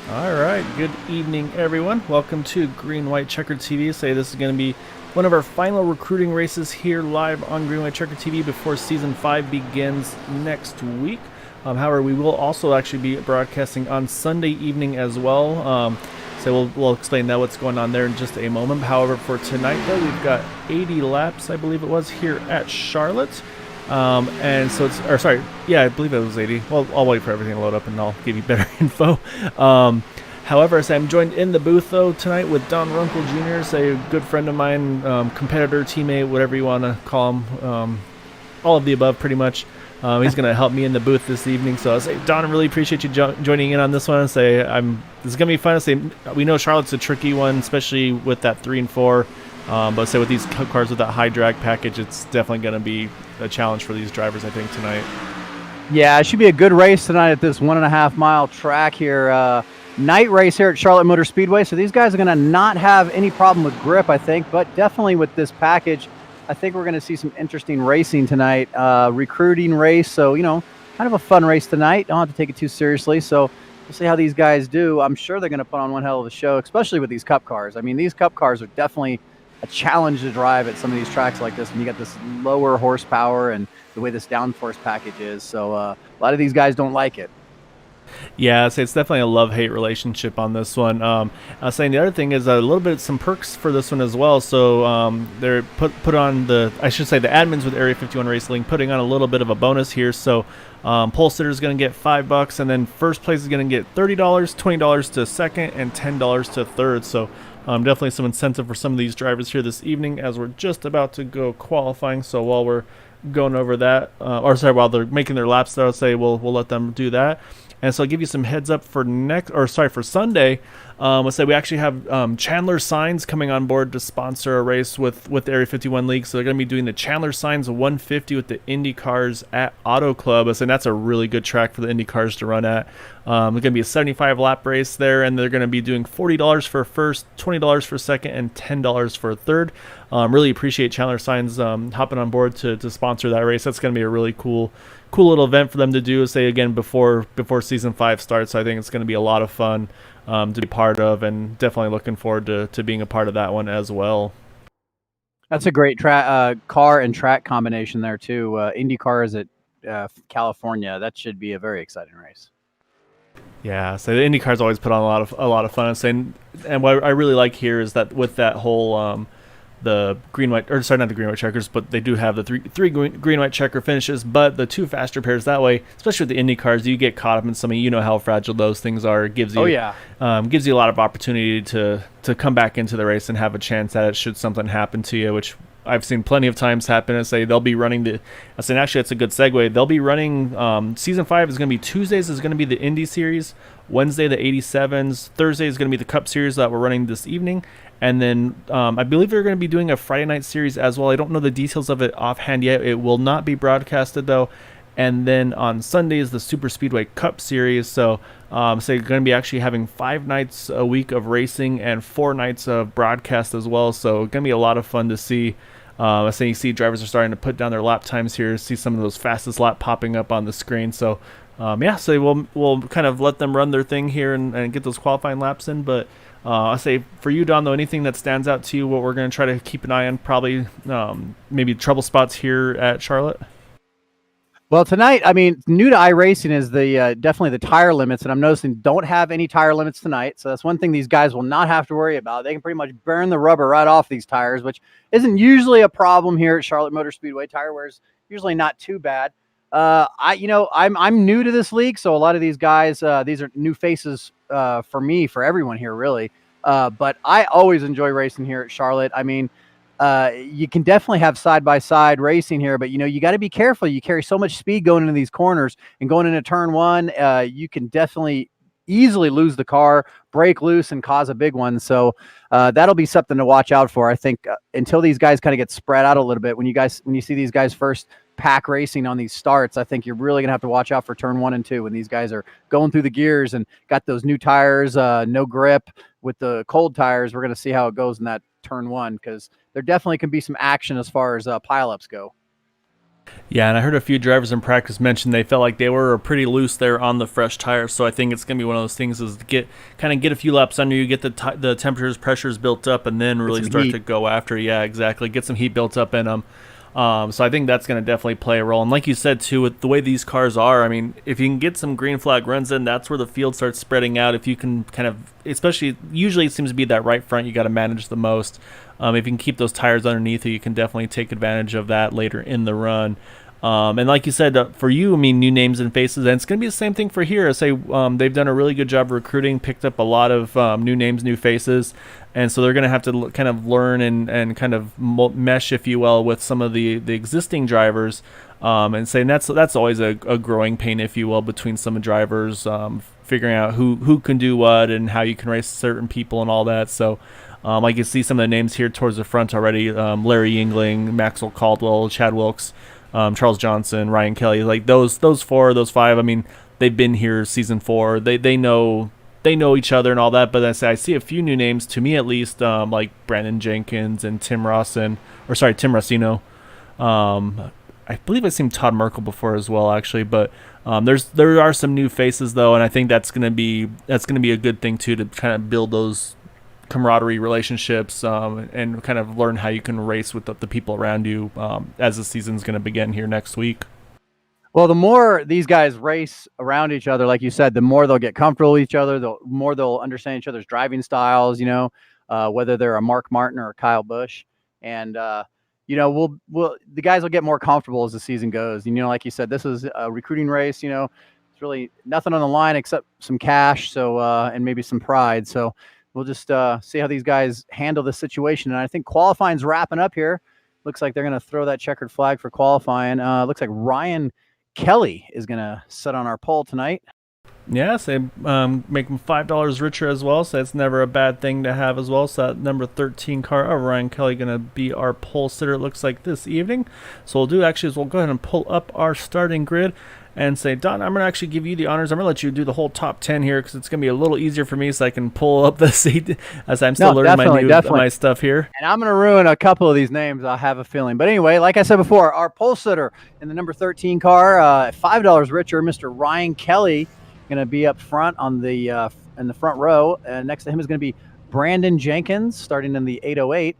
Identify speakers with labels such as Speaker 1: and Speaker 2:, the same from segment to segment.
Speaker 1: All right, good evening, everyone. Welcome to Green White Checker TV. This is going to be one of our final recruiting races here live on Green White Checker TV before Season 5 begins next week. However, we will also actually be broadcasting on Sunday evening as well. We'll explain that what's going on there in just a moment. However, for tonight, though, we've got 80 laps, I believe it was, here at Charlotte. And so it's, or sorry, yeah, I believe it was 80. Well, I'll wait for everything to load up and I'll give you better info. However, I'm joined in the booth though tonight with Don Runkle Jr., a good friend of mine, competitor, teammate, whatever you want to call him, all of the above, pretty much. He's going to help me in the booth this evening. So I say, Don, I really appreciate you joining in on this one. This is going to be fun. We know Charlotte's a tricky one, especially with that 3 and 4. But with these cars with that high drag package, it's definitely going to be a challenge for these drivers, I think, tonight.
Speaker 2: Yeah, it should be a good race tonight at this 1.5 mile track here. Night race here at Charlotte Motor Speedway. So these guys are going to not have any problem with grip, I think, but definitely with this package, I think we're going to see some interesting racing tonight. Recruiting race, so, kind of a fun race tonight. Don't have to take it too seriously. So we'll see how these guys do. I'm sure they're going to put on one hell of a show, especially with these Cup cars. I mean, these Cup cars are definitely a challenge to drive at some of these tracks like this, and you got this lower horsepower and the way this downforce package is. So a lot of these guys don't like it.
Speaker 1: Yeah, it's definitely a love-hate relationship on this one. I was saying the other thing is a little bit some perks for this one as well. So they're put on the admins with Area 51 Racing putting on a little bit of a bonus here. So pole sitter is going to get $5, and then first place is going to get $30, $20 to second, and $10 to third. So definitely some incentive for some of these drivers here this evening as we're just about to go qualifying. So while we're going over that, while they're making their laps, I'll say we'll let them do that. And so I'll give you some heads up for for Sunday. Let's say we actually have Chandler Signs coming on board to sponsor a race with Area 51 League. So they're going to be doing the Chandler Signs 150 with the Indy cars at Auto Club. And that's a really good track for the Indy cars to run at. There's going to be a 75 lap race there, and they're going to be doing $40 for first, $20 for second, and $10 for third. Really appreciate Chandler Signs hopping on board to sponsor that race. That's going to be a really cool little event for them to do, say, again, before Season 5 starts. So I think it's going to be a lot of fun to be part of, and definitely looking forward to being a part of that one as well.
Speaker 2: That's a great car and track combination there, too. Indy cars at California. That should be a very exciting race.
Speaker 1: Yeah, so the Indy cars always put on a lot of fun. And what I really like here is that with that whole the green white, or sorry, not the green white checkers, but they do have the three green white checker finishes, but the 2 faster pairs. That way, especially with the Indy cars, you get caught up in something. You know how fragile those things are. It gives you gives you a lot of opportunity to come back into the race and have a chance at it should something happen to you, which I've seen plenty of times happen. And say they'll be running actually that's a good segue. They'll be running Season 5 is going to be Tuesdays is going to be the Indy Series, Wednesday the 87s, Thursday is going to be the Cup Series that we're running this evening. And then I believe they're going to be doing a Friday night series as well. I don't know the details of it offhand yet. It will not be broadcasted, though. And then on Sunday is the Super Speedway Cup Series. So you're going to be actually having 5 nights a week of racing and 4 nights of broadcast as well. So it's going to be a lot of fun to see. You see drivers are starting to put down their lap times here. See some of those fastest lap popping up on the screen. So we'll kind of let them run their thing here and get those qualifying laps in. But I'll say for you, Don, though, anything that stands out to you, what we're going to try to keep an eye on, probably maybe trouble spots here at Charlotte?
Speaker 2: Well, tonight, I mean, new to iRacing is the definitely the tire limits, and I'm noticing don't have any tire limits tonight. So that's one thing these guys will not have to worry about. They can pretty much burn the rubber right off these tires, which isn't usually a problem here at Charlotte Motor Speedway. Tire wear's usually not too bad. I'm new to this league, so a lot of these guys, these are new faces for me, for everyone here, really. But I always enjoy racing here at Charlotte. I mean, you can definitely have side-by-side racing here, but, you got to be careful. You carry so much speed going into these corners, and going into turn 1, you can definitely easily lose the car, break loose, and cause a big one. So that'll be something to watch out for. I think until these guys kind of get spread out a little bit, when you see these guys first pack racing on these starts, I think you're really going to have to watch out for turn 1 and 2 when these guys are going through the gears and got those new tires, no grip. With the cold tires, we're going to see how it goes in that turn 1, because there definitely can be some action as far as pileups go.
Speaker 1: Yeah, and I heard a few drivers in practice mention they felt like they were pretty loose there on the fresh tires. So I think it's gonna be one of those things is to get a few laps under you, get the temperatures, pressures built up, and then
Speaker 2: Get
Speaker 1: really
Speaker 2: some
Speaker 1: start
Speaker 2: heat.
Speaker 1: to go after. Yeah, exactly. Get some heat built up in them. So I think that's going to definitely play a role. And like you said too, with the way these cars are, I mean, if you can get some green flag runs in, that's where the field starts spreading out. If you can kind of, especially usually it seems to be that right front you got to manage the most. If you can keep those tires underneath you, you can definitely take advantage of that later in the run. And like you said, for you, I mean, new names and faces, and it's going to be the same thing for here. I say they've done a really good job recruiting, picked up a lot of new names, new faces, and so they're going to have to kind of learn and kind of mesh, if you will, with some of the existing drivers. And saying that's always a growing pain, if you will, between some drivers, figuring out who can do what and how you can race certain people and all that. So. I can see some of the names here towards the front already. Larry Yingling, Maxwell Caldwell, Chad Wilkes, Charles Johnson, Ryan Kelly, like those four, those five. I mean, they've been here season 4. They know each other and all that. But I see a few new names to me at least, like Brandon Jenkins and Tim Rossino. I believe I've seen Todd Merkel before as well, actually. But there are some new faces though, and I think that's gonna be a good thing too to kind of build those camaraderie relationships and kind of learn how you can race with the people around you as the season's going to begin here next week.
Speaker 2: Well, the more these guys race around each other, like you said, the more they'll get comfortable with each other, the more they'll understand each other's driving styles, whether they're a Mark Martin or a Kyle Busch. And, the guys will get more comfortable as the season goes. And, like you said, this is a recruiting race, it's really nothing on the line except some cash. So, and maybe some pride. So we'll just see how these guys handle the situation. And I think qualifying's wrapping up here. Looks like they're going to throw that checkered flag for qualifying. Looks like Ryan Kelly is going to sit on our pole tonight.
Speaker 1: Yeah, so make them $5 richer as well, so that's never a bad thing to have as well. So that number 13 car of Ryan Kelly going to be our pole sitter, it looks like, this evening. So we'll do actually is we'll go ahead and pull up our starting grid and say, Don, I'm going to actually give you the honors. I'm going to let you do the whole top 10 here because it's going to be a little easier for me so I can pull up the seat as I'm still learning my stuff here.
Speaker 2: And I'm going to ruin a couple of these names, I have a feeling. But anyway, like I said before, our pole sitter in the number 13 car, $5 richer, Mr. Ryan Kelly, going to be up front on the in the front row. Next to him is going to be Brandon Jenkins, starting in the 808.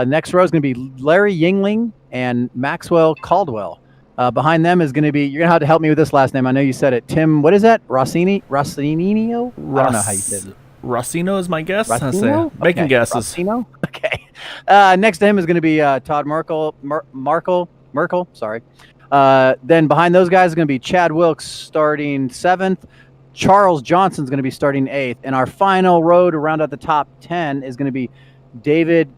Speaker 2: Next row is going to be Larry Yingling and Maxwell Caldwell. Behind them is going to be, you're going to have to help me with this last name. I know you said it. Tim, what is that? Rossinio? I don't know how you said it.
Speaker 1: Rossino is my guess.
Speaker 2: Rossino?
Speaker 1: Making guesses.
Speaker 2: Rossino? Okay. Next to him is going to be Todd Merkel. Sorry. Then behind those guys is going to be Chad Wilkes starting 7th. Charles Johnson is going to be starting 8th. And our final row to round out the top 10 is going to be David,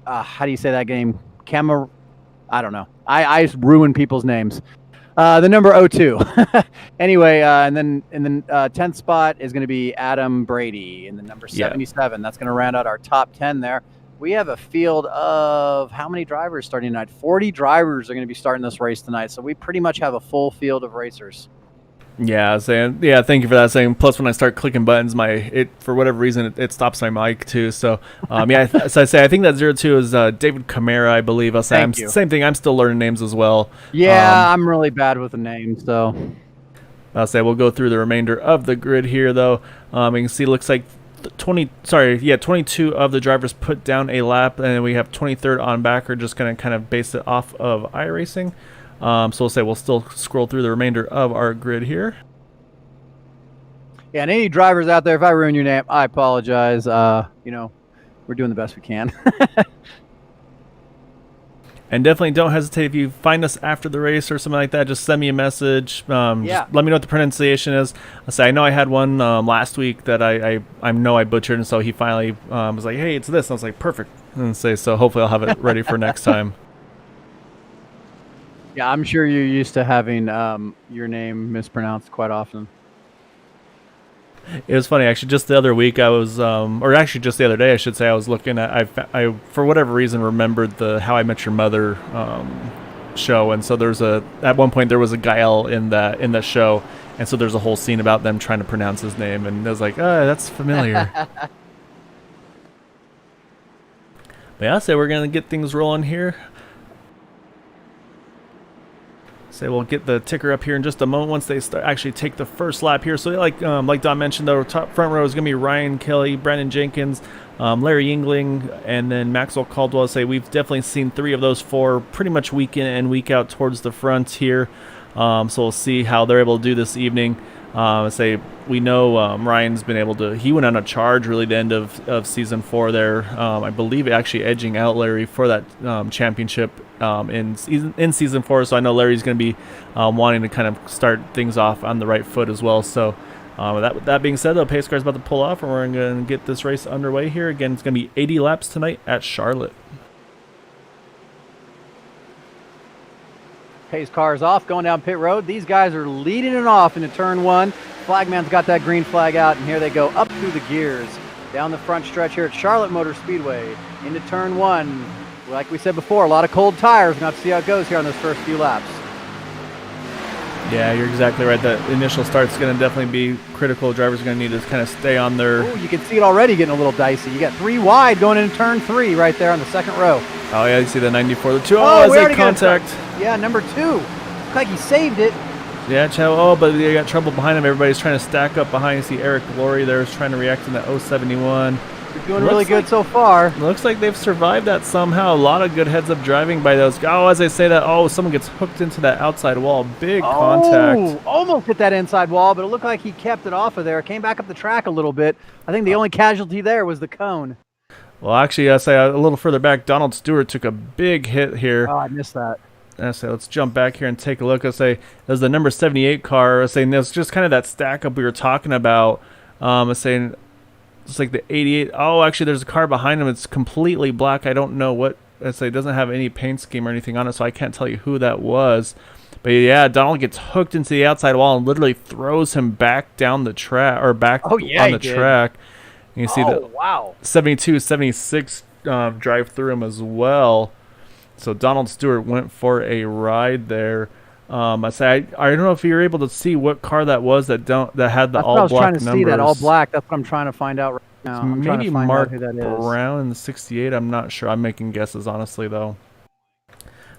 Speaker 2: how do you say that game? I don't know. I ruin people's names. The number 02. Anyway, and then in the 10th spot is going to be Adam Brady in the number 77. That's going to round out our top 10 there. We have a field of how many drivers starting tonight? 40 drivers are going to be starting this race tonight. So we pretty much have a full field of racers.
Speaker 1: Yeah, thank you for that saying. Plus, when I start clicking buttons, for whatever reason it stops my mic too. So, so I say I think that 02 is David Camara, I believe. Same thing. I'm still learning names as well.
Speaker 2: Yeah, I'm really bad with the names, so.
Speaker 1: I'll say we'll go through the remainder of the grid here, though. You can see, it looks like 22 of the drivers put down a lap, and we have 23rd on back. We're just going to kind of base it off of iRacing. So we'll still scroll through the remainder of our grid here.
Speaker 2: Yeah, and any drivers out there, if I ruin your name, I apologize. We're doing the best we can.
Speaker 1: And definitely don't hesitate if you find us after the race or something like that. Just send me a message. Just let me know what the pronunciation is. I know I had one last week that I know I butchered, and so he finally was like, "Hey, it's this." And I was like, "Perfect." And so hopefully I'll have it ready for next time.
Speaker 2: Yeah, I'm sure you're used to having your name mispronounced quite often.
Speaker 1: It was funny, actually. Just the other week, I was, or actually just the other day, I should say, I was looking at. I for whatever reason remembered the How I Met Your Mother show, and so at one point there was a Gael in that show, and so there's a whole scene about them trying to pronounce his name, and I was like, that's familiar. But yeah, so we're gonna get things rolling here. So we'll get the ticker up here in just a moment once they actually take the first lap here. So like Don mentioned, the top front row is going to be Ryan Kelly, Brandon Jenkins, Larry Yingling, and then Maxwell Caldwell. Say we've definitely seen 3 of those 4 pretty much week in and week out towards the front here. So we'll see how they're able to do this evening. Say we know Ryan's been able to. He went on a charge really the end of season 4 there. I believe actually edging out Larry for that championship in season 4. So I know Larry's going to be wanting to kind of start things off on the right foot as well. So that being said, the pace car's about to pull off, and we're going to get this race underway here. Again, it's going to be 80 laps tonight at Charlotte.
Speaker 2: Pace car is off, going down pit road. These guys are leading it off into turn 1. Flagman's got that green flag out, and here they go up through the gears. Down the front stretch here at Charlotte Motor Speedway into turn 1. Like we said before, a lot of cold tires. We're going to have to see how it goes here on those first few laps.
Speaker 1: Yeah, you're exactly right. That initial start's going to definitely be critical. Drivers are going to need to kind of stay on their...
Speaker 2: Ooh, you can see it already getting a little dicey. You got 3 wide going into turn 3 right there on the second row.
Speaker 1: Oh, yeah, you see the 94. The 2. Oh, as they contact.
Speaker 2: Yeah, number 2. Looks like he saved it.
Speaker 1: Yeah, but they got trouble behind him. Everybody's trying to stack up behind. You see Eric Laurie there is trying to react in the 071.
Speaker 2: They're doing really good so far.
Speaker 1: Looks like they've survived that somehow. A lot of good heads-up driving by those guys. Oh, as I say that, someone gets hooked into that outside wall. Big contact.
Speaker 2: Almost hit that inside wall, but it looked like he kept it off of there. Came back up the track a little bit. I think the only casualty there was the cone.
Speaker 1: Well, actually, I say a little further back, Donald Stewart took a big hit here.
Speaker 2: Oh, I missed that.
Speaker 1: I say let's jump back here and take a look. I say there's the number 78 car. I say there's just kind of that stack up we were talking about. I saying it's like the 88. Oh, actually, there's a car behind him. It's completely black. I don't know what. I say it doesn't have any paint scheme or anything on it, so I can't tell you who that was. But yeah, Donald gets hooked into the outside wall and literally throws him back down the track or back on the track. And you see the 72, 76 drive through him as well. So Donald Stewart went for a ride there. I say I don't know if you're able to see what car that was that had the all black numbers. I was trying to see that
Speaker 2: all black. That's what I'm trying to find out right now. I'm
Speaker 1: maybe
Speaker 2: trying to find
Speaker 1: Mark
Speaker 2: out who that is.
Speaker 1: Brown in the 68. I'm not sure. I'm making guesses honestly though.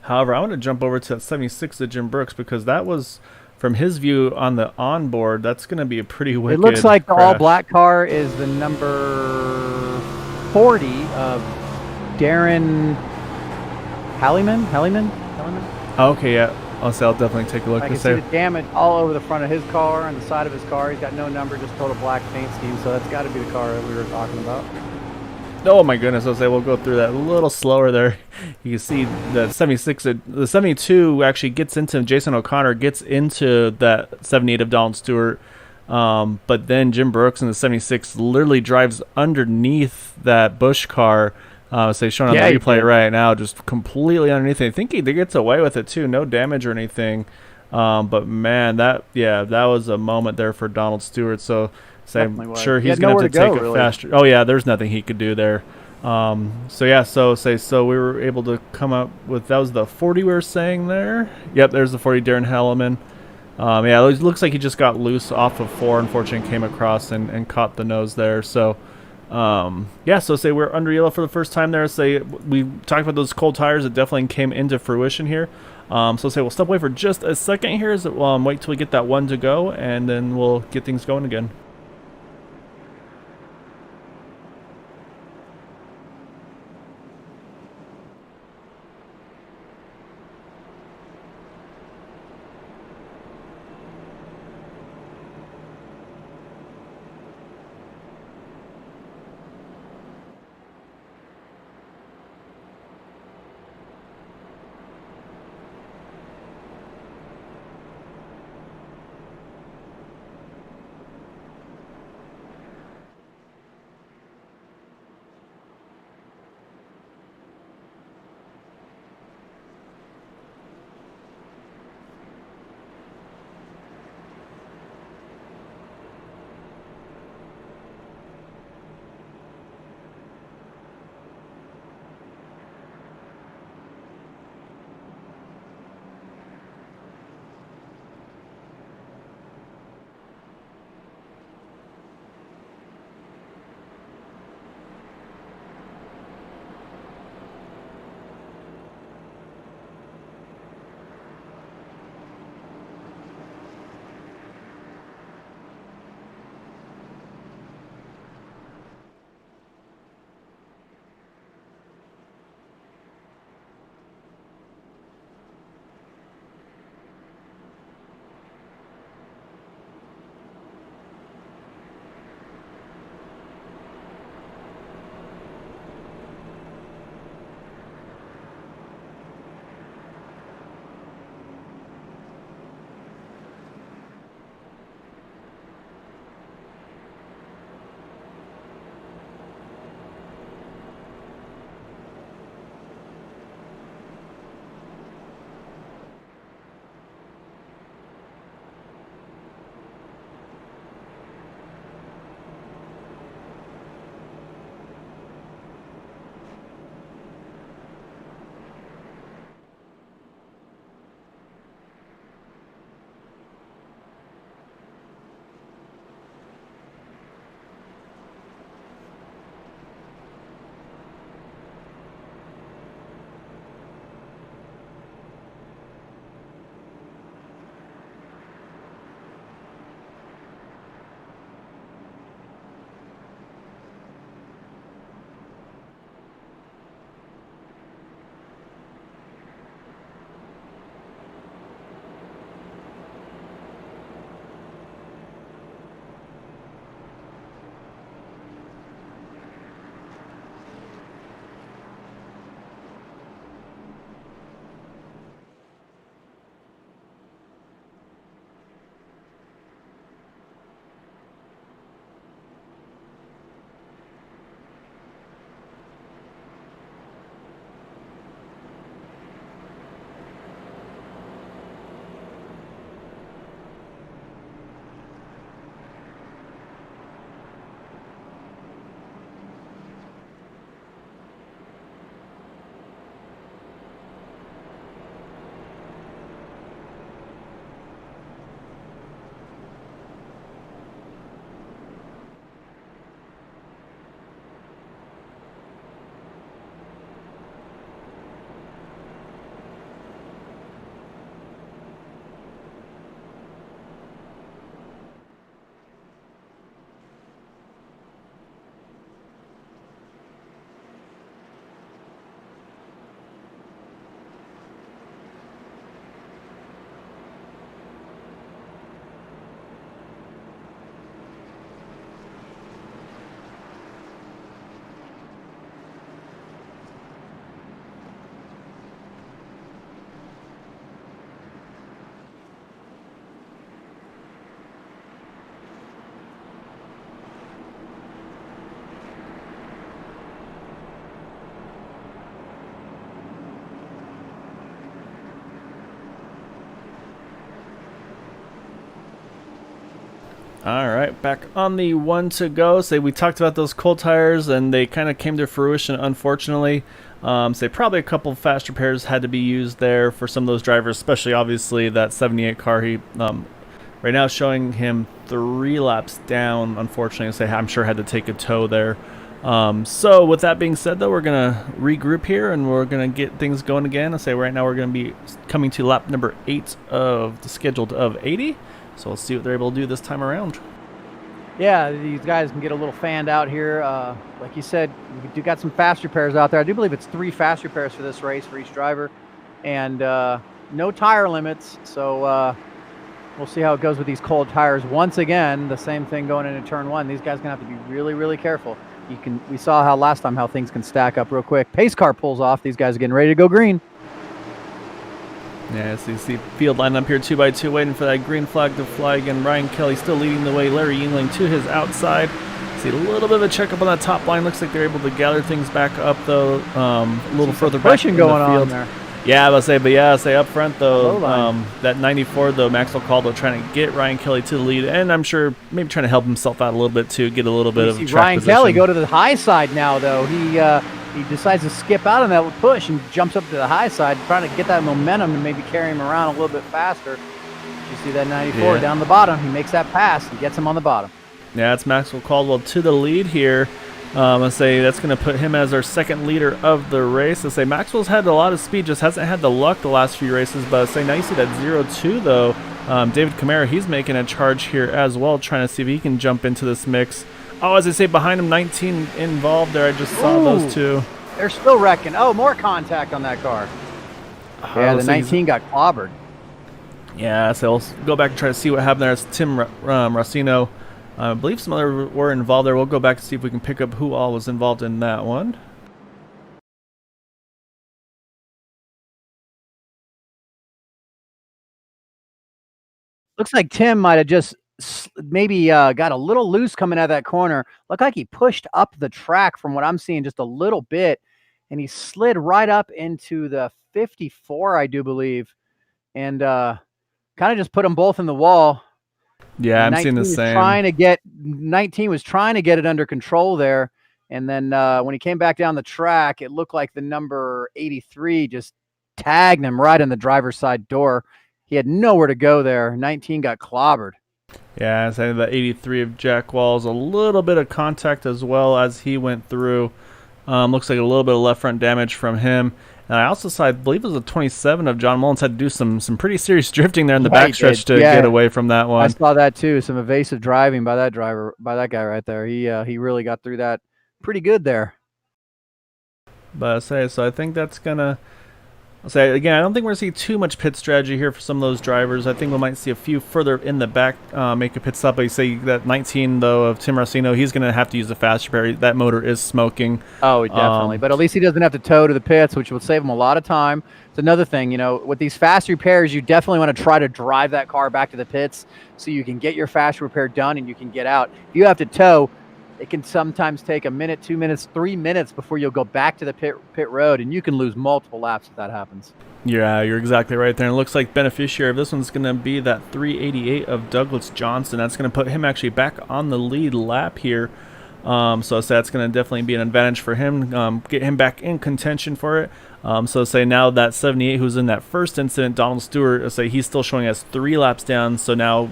Speaker 1: However, I want to jump over to that 76 of Jim Brooks because that was from his view on the onboard. That's going to be a pretty wicked.
Speaker 2: It looks like
Speaker 1: crash.
Speaker 2: The all black car is the number 40 of Darren Halliman.
Speaker 1: Okay, yeah. I'll definitely take a look.
Speaker 2: I can see the damage all over the front of his car and the side of his car. He's got no number, just total black paint scheme. So that's got to be the car that we were talking about.
Speaker 1: Oh my goodness! I'll say we'll go through that a little slower there. You can see the 76, the 72 actually gets into Jason O'Connor, gets into that 78 of Donald Stewart. But then Jim Brooks in the 76 literally drives underneath that Busch car. So shown on the replay right now, just completely underneath it. I think he gets away with it too, no damage or anything. But man, that was a moment there for Donald Stewart. So I'm sure he's going to have to take a faster. Oh yeah, there's nothing he could do there. So we were able to come up with that was the 40 we were saying there. Yep, there's the 40 Darren Halliman. It looks like he just got loose off of 4, unfortunately came across and caught the nose there. So we're under yellow for the first time there. We talked about those cold tires. It definitely came into fruition here. We'll step away for just a second here. Wait till we get that one to go, and then we'll get things going again. All right, back on the one to go. Say we talked about those cold tires, and they kind of came to fruition, unfortunately. Say probably a couple fast repairs had to be used there for some of those drivers, especially obviously that 78 car. He right now showing him 3 laps down. Unfortunately, say I'm sure had to take a tow there. So with that being said, though, we're gonna regroup here and we're gonna get things going again. I say right now we're gonna be coming to lap number 8 of the scheduled of 80. So we'll see what they're able to do this time around.
Speaker 2: Yeah, these guys can get a little fanned out here. Like you said, we do got some fast repairs out there. I do believe it's 3 fast repairs for this race for each driver, and no tire limits. So we'll see how it goes with these cold tires. Once again, the same thing going into turn 1. These guys are gonna have to be really, really careful. We saw how last time how things can stack up real quick. Pace car pulls off. These guys are getting ready to go green.
Speaker 1: Yeah, so you see field line up here 2 by 2 waiting for that green flag to fly again. Ryan Kelly still leading the way. Larry Yingling to his outside. See a little bit of a checkup on that top line. Looks like they're able to gather things back up though. A little further back
Speaker 2: pushing
Speaker 1: in
Speaker 2: going
Speaker 1: the field.
Speaker 2: on there.
Speaker 1: Yeah, I say up front though. That 94 though, Maxwell Caldwell trying to get Ryan Kelly to the lead, and I'm sure maybe trying to help himself out a little bit to get a little bit of track
Speaker 2: Ryan
Speaker 1: position.
Speaker 2: Kelly go to the high side now though. He decides to skip out on that push and jumps up to the high side, trying to get that momentum and maybe carry him around a little bit faster. You see that 94 down the bottom. He makes that pass and gets him on the bottom.
Speaker 1: Yeah, it's Maxwell Caldwell to the lead here. I say that's going to put him as our second leader of the race. I say Maxwell's had a lot of speed, just hasn't had the luck the last few races. But I say now you see that 0-2 though. David Camara, he's making a charge here as well, trying to see if he can jump into this mix. Oh, as I say, behind him, 19 involved there. I just saw those two.
Speaker 2: They're still wrecking. Oh, more contact on that car. Yeah, the 19 got clobbered.
Speaker 1: Yeah, so we'll go back and try to see what happened there. It's Tim Rossino. I believe some other were involved there. We'll go back and see if we can pick up who all was involved in that one.
Speaker 2: Looks like Tim might have just maybe got a little loose coming out of that corner. Looked like he pushed up the track from what I'm seeing just a little bit, and he slid right up into the 54, I do believe, and kind of just put them both in the wall.
Speaker 1: Yeah, I'm seeing the same.
Speaker 2: 19 was trying to get it under control there, and then when he came back down the track, it looked like the number 83 just tagged him right in the driver's side door. He had nowhere to go there. 19 got clobbered.
Speaker 1: Yeah, I say the 83 of Jack Walls, a little bit of contact as well as he went through. Looks like a little bit of left front damage from him. And I also saw, I believe it was a 27 of John Mullins had to do some pretty serious drifting there in the backstretch to get away from that one.
Speaker 2: I saw that too. Some evasive driving by that guy right there. He really got through that pretty good there.
Speaker 1: But so I think that's gonna. I'll say again, I don't think we're going to see too much pit strategy here for some of those drivers. I think we might see a few further in the back make a pit stop. But you say that 19, though, of Tim Rossino, he's going to have to use the fast repair. That motor is smoking.
Speaker 2: Oh, definitely. But at least he doesn't have to tow to the pits, which will save him a lot of time. It's another thing, with these fast repairs, you definitely want to try to drive that car back to the pits so you can get your fast repair done and you can get out. If you have to tow, it can sometimes take a minute, 2 minutes, 3 minutes before you'll go back to the pit road, and you can lose multiple laps if that happens.
Speaker 1: Yeah, you're exactly right there. And it looks like beneficiary of this one's going to be that 388 of Douglas Johnson. That's going to put him actually back on the lead lap here. So that's going to definitely be an advantage for him, get him back in contention for it. So say now that 78 who's in that first incident, Donald Stewart, say he's still showing us 3 laps down. So now,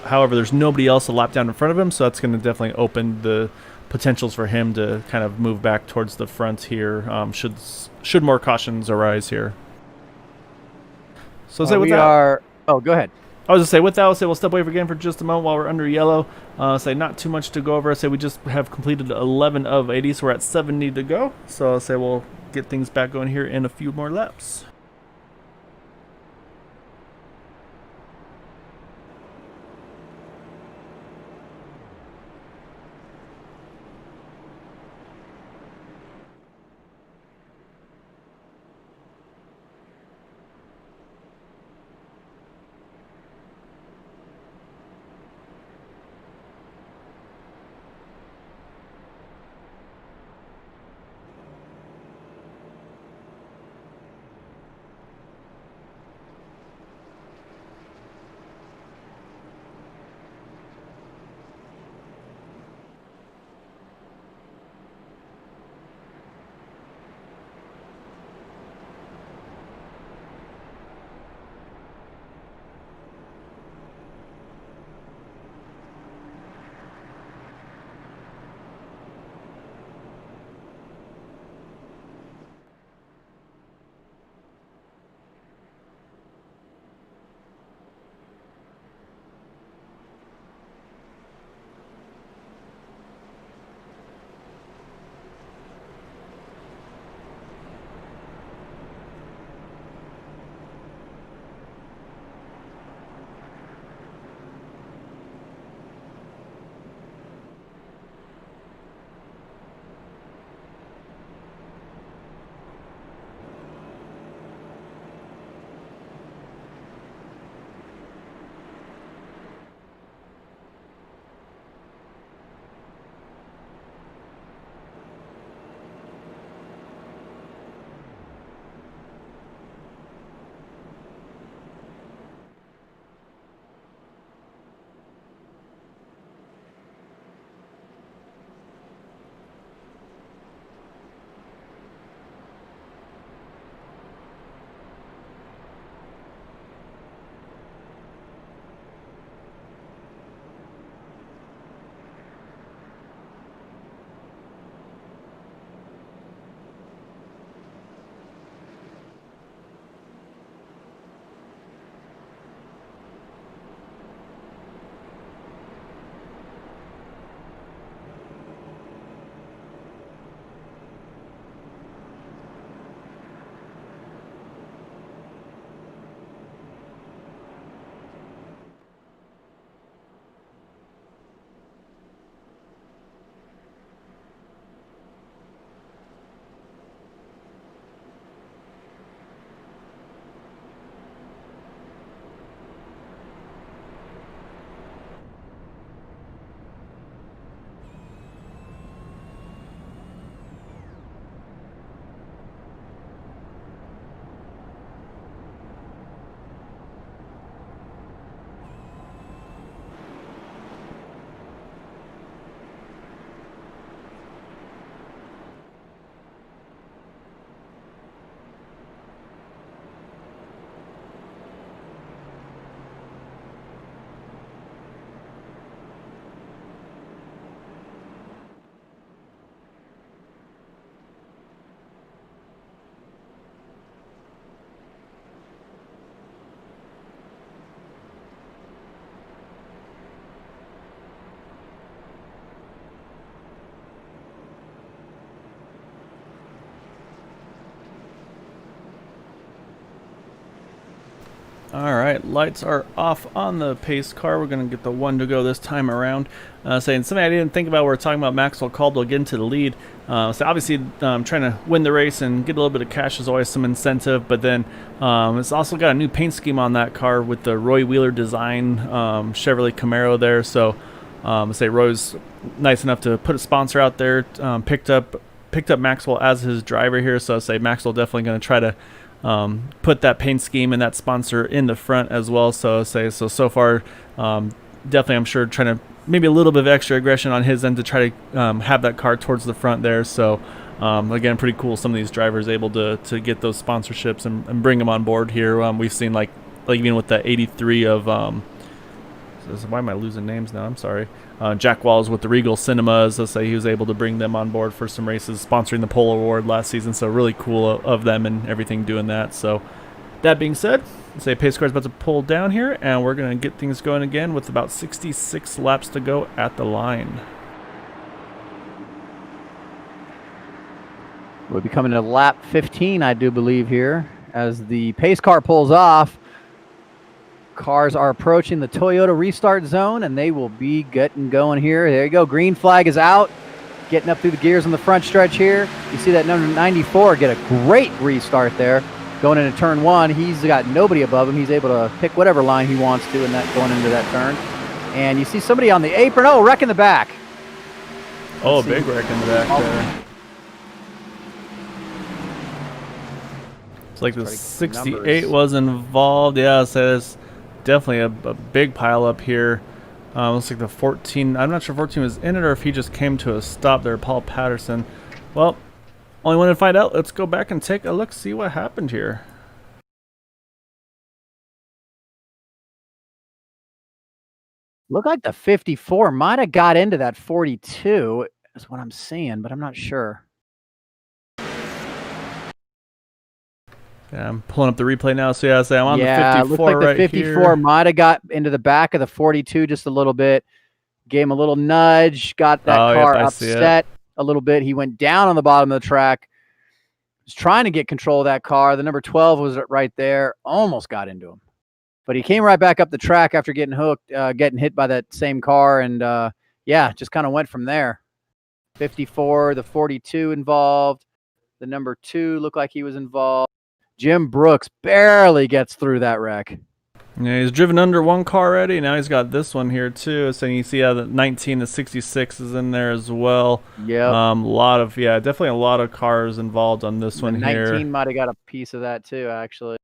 Speaker 1: however, there's nobody else a lap down in front of him. So that's going to definitely open the potentials for him to kind of move back towards the front here. Should more cautions arise here. So say with that.
Speaker 2: Oh, go ahead.
Speaker 1: I was going to say, with that, I'll say we'll step away again for just a moment while we're under yellow. Say not too much to go over. I say we just have completed 11 of 80, so we're at 70 to go. So I'll say we'll get things back going here in a few more laps. All right, lights are off on the pace car. We're going to get the one to go this time around. Saying something I didn't think about. We're talking about Maxwell Caldwell getting to the lead. So obviously, trying to win the race and get a little bit of cash is always some incentive. But then it's also got a new paint scheme on that car with the Roy Wheeler design Chevrolet Camaro there. So say Roy's nice enough to put a sponsor out there. Picked up Maxwell as his driver here. So say Maxwell definitely going to try to put that paint scheme and that sponsor in the front as well. So so far, definitely I'm sure trying to maybe a little bit of extra aggression on his end to try to have that car towards the front there. So again, pretty cool. Some of these drivers able to get those sponsorships and bring them on board here. We've seen like even with the 83 of why am I losing names now? I'm sorry. Jack Walls with the Regal Cinemas. Let's say he was able to bring them on board for some races, sponsoring the Pole Award last season. So really cool of them and everything doing that. So that being said, let's say pace car is about to pull down here, and we're going to get things going again with about 66 laps to go at the line.
Speaker 2: We'll be coming to lap 15, I do believe, here as the pace car pulls off. Cars are approaching the Toyota restart zone, and they will be getting going here. There you go. Green flag is out. Getting up through the gears on the front stretch here. You see that number 94 get a great restart there. Going into turn one, he's got nobody above him. He's able to pick whatever line he wants to in that going into that turn. And you see somebody on the apron. Oh, wreck in the back.
Speaker 1: Oh, big wreck in the back there. It's like the 68 was involved. Yeah, it says definitely a big pile up here. Looks like the 14. I'm not sure if 14 was in it or if he just came to a stop there. Paul Patterson. Well, only one to find out. Let's go back and take a look, see what happened here.
Speaker 2: Looked like the 54 might have got into that 42 is what I'm seeing, but I'm not sure.
Speaker 1: Yeah, I'm pulling up the replay now, so yeah, I'm on the 54
Speaker 2: looks like
Speaker 1: right
Speaker 2: the 54 might have got into the back of the 42 just a little bit. Gave him a little nudge, got that car upset a little bit. He went down on the bottom of the track. Was trying to get control of that car. The number 12 was right there. Almost got into him. But he came right back up the track after getting hooked, getting hit by that same car, and yeah, just kind of went from there. 54, the 42 involved. The number 2 looked like he was involved. Jim Brooks barely gets through that wreck.
Speaker 1: Yeah, he's driven under one car already. Now he's got this one here too. So you see how the 19 to 66 is in there as well.
Speaker 2: Yeah.
Speaker 1: Definitely a lot of cars involved on this one here.
Speaker 2: 19 might have got a piece of that too, actually.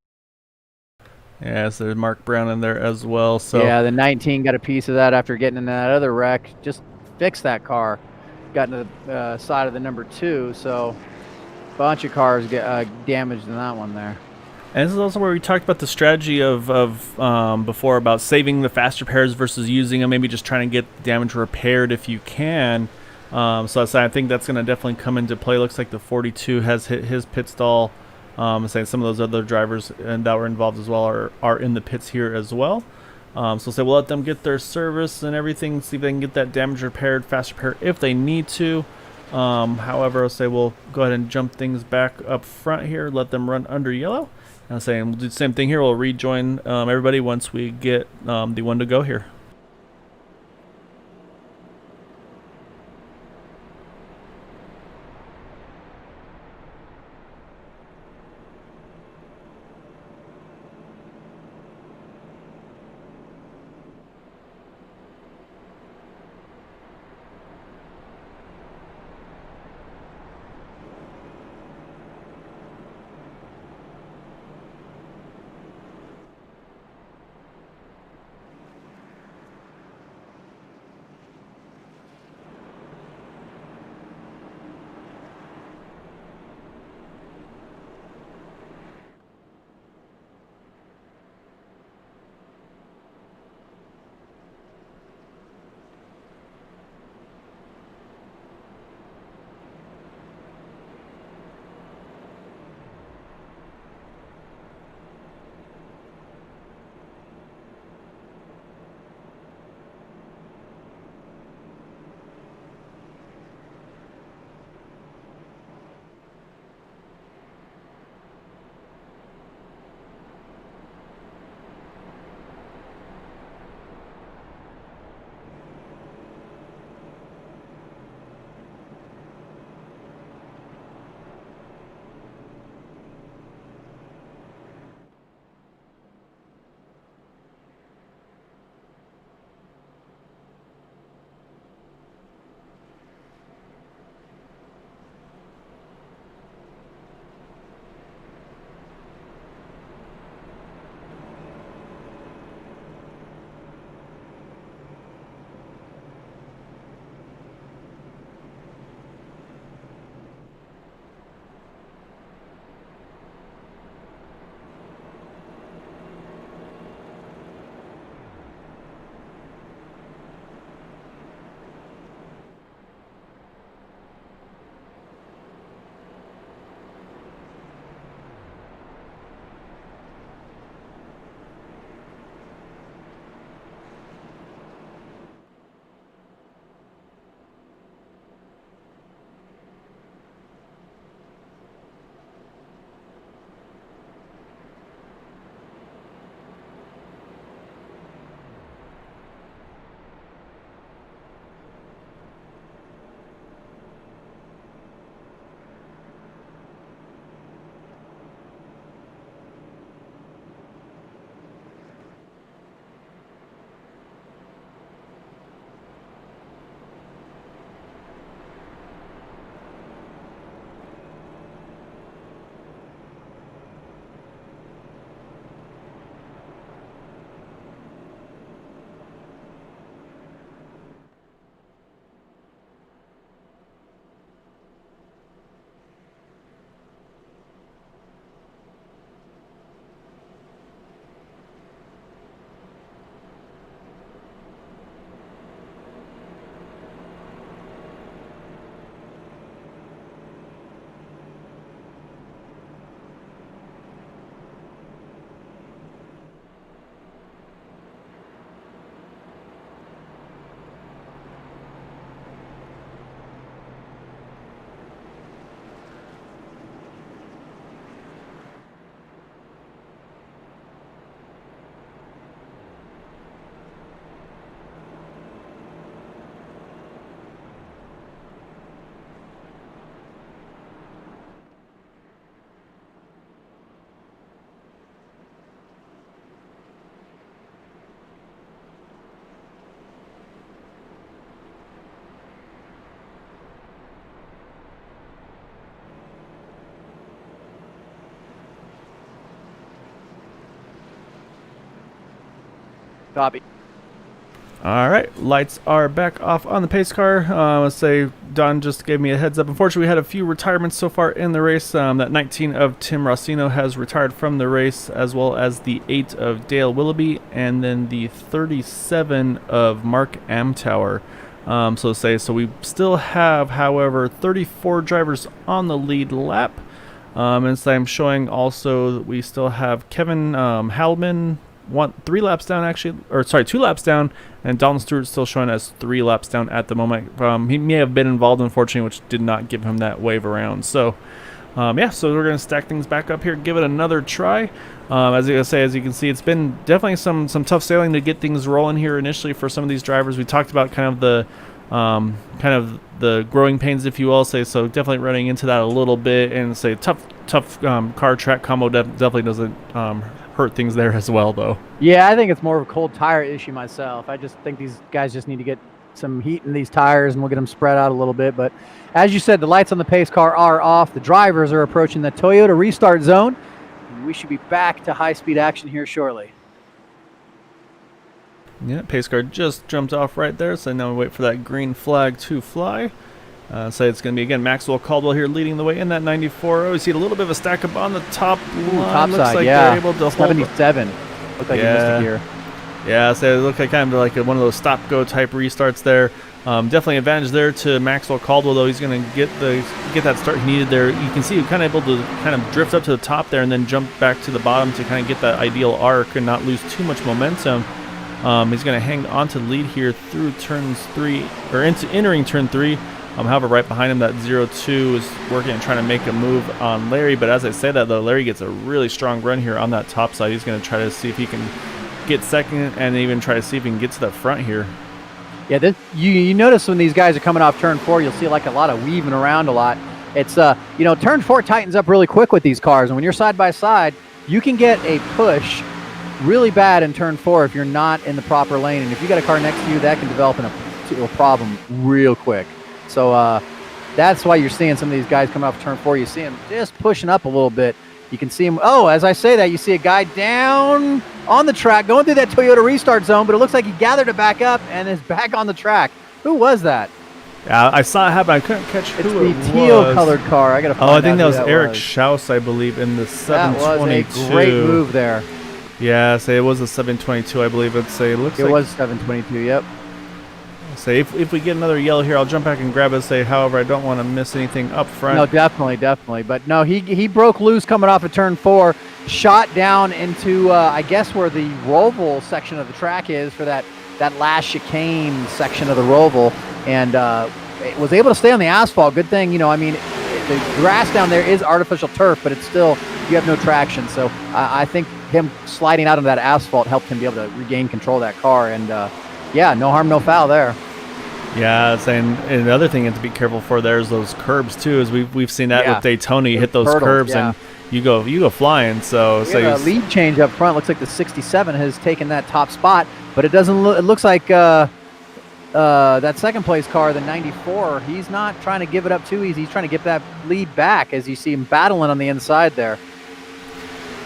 Speaker 1: Yeah, so there's Mark Brown in there as well. So
Speaker 2: yeah, the 19 got a piece of that after getting in that other wreck. Just fixed that car. Got into the side of the number 2, so bunch of cars get damaged in that one there.
Speaker 1: And this is also where we talked about the strategy of before about saving the fast repairs versus using them, maybe just trying to get damage repaired if you can. So I think that's going to definitely come into play. Looks like the 42 has hit his pit stall. Saying some of those other drivers and that were involved as well are in the pits here as well. So we'll let them get their service and everything, see if they can get that damage repaired, fast repair if they need to. However, we'll go ahead and jump things back up front here, let them run under yellow. And we'll do the same thing here. We'll rejoin everybody once we get the one to go here.
Speaker 2: Copy.
Speaker 1: All right, lights are back off on the pace car. Let's say Don just gave me a heads up. Unfortunately, we had a few retirements so far in the race. That 19 of Tim Rossino has retired from the race, as well as the 8 of Dale Willoughby, and then the 37 of Mark Amtower. So we still have, however, 34 drivers on the lead lap. And so I'm showing also that we still have Kevin Halman, 2 laps down, and Dalton Stewart still showing as 3 laps down at the moment. He may have been involved, unfortunately, which did not give him that wave around. So, so we're going to stack things back up here, give it another try. As you can see, it's been definitely some tough sailing to get things rolling here initially for some of these drivers. We talked about kind of the growing pains, if you will, so definitely running into that a little bit, and tough car track combo definitely doesn't hurt things there as well, though.
Speaker 2: Yeah, I think it's more of a cold tire issue myself. I just think these guys just need to get some heat in these tires, and we'll get them spread out a little bit. But as you said, the lights on the pace car are off. The drivers are approaching the Toyota restart zone. We should be back to high-speed action here shortly.
Speaker 1: Yeah, pace car just jumped off right there, so now we wait for that green flag to fly. So it's going to be, again, Maxwell Caldwell here leading the way in that 94. Oh, we see a little bit of a stack up on the top line.
Speaker 2: Top
Speaker 1: looks
Speaker 2: side,
Speaker 1: like
Speaker 2: yeah.
Speaker 1: they're able to
Speaker 2: 77. Looks like he missed a gear.
Speaker 1: Yeah, so it looked like kind of like one of those stop-go type restarts there. Definitely advantage there to Maxwell Caldwell, though. He's going to get that start he needed there. You can see he's kind of able to kind of drift up to the top there and then jump back to the bottom to kind of get that ideal arc and not lose too much momentum. He's going to hang on to the lead here through turns 3, or entering turn 3. However, right behind him, that 0-2 is working and trying to make a move on Larry. But as I say that, though, Larry gets a really strong run here on that top side. He's going to try to see if he can get second and even try to see if he can get to the front here.
Speaker 2: Yeah, you notice when these guys are coming off turn 4, you'll see like a lot of weaving around a lot. It's, turn 4 tightens up really quick with these cars. And when you're side by side, you can get a push really bad in turn 4 if you're not in the proper lane. And if you got a car next to you, that can develop into a problem real quick. So that's why you're seeing some of these guys coming off turn 4. You see them just pushing up a little bit. You can see him. Oh, as I say that, you see a guy down on the track going through that Toyota restart zone, but it looks like he gathered it back up and is back on the track. Who was that?
Speaker 1: Yeah, I saw it happen. I couldn't catch who it was.
Speaker 2: It's the teal-colored car. I got to find out.
Speaker 1: I think that was Eric Schaus, I believe, in the 722.
Speaker 2: That was a great move there.
Speaker 1: Yeah, it was a 722, I believe. It
Speaker 2: was 722. Yep.
Speaker 1: If we get another yellow here, I'll jump back and grab it. However, I don't want to miss anything up front.
Speaker 2: No, definitely. But no, he broke loose coming off of turn 4, shot down into I guess where the Roval section of the track is for that last chicane section of the Roval, and was able to stay on the asphalt. Good thing, the grass down there is artificial turf, but it's still, you have no traction. So I think him sliding out on that asphalt helped him be able to regain control of that car, and no harm, no foul there.
Speaker 1: Yeah, and another thing you have to be careful for there is those curbs too. As we've seen that with Daytona, you hit those curbs and you go flying. So
Speaker 2: a lead change up front. Looks like the 67 has taken that top spot, but it doesn't look. It looks like that second place car, the 94. He's not trying to give it up too easy. He's trying to get that lead back, as you see him battling on the inside there.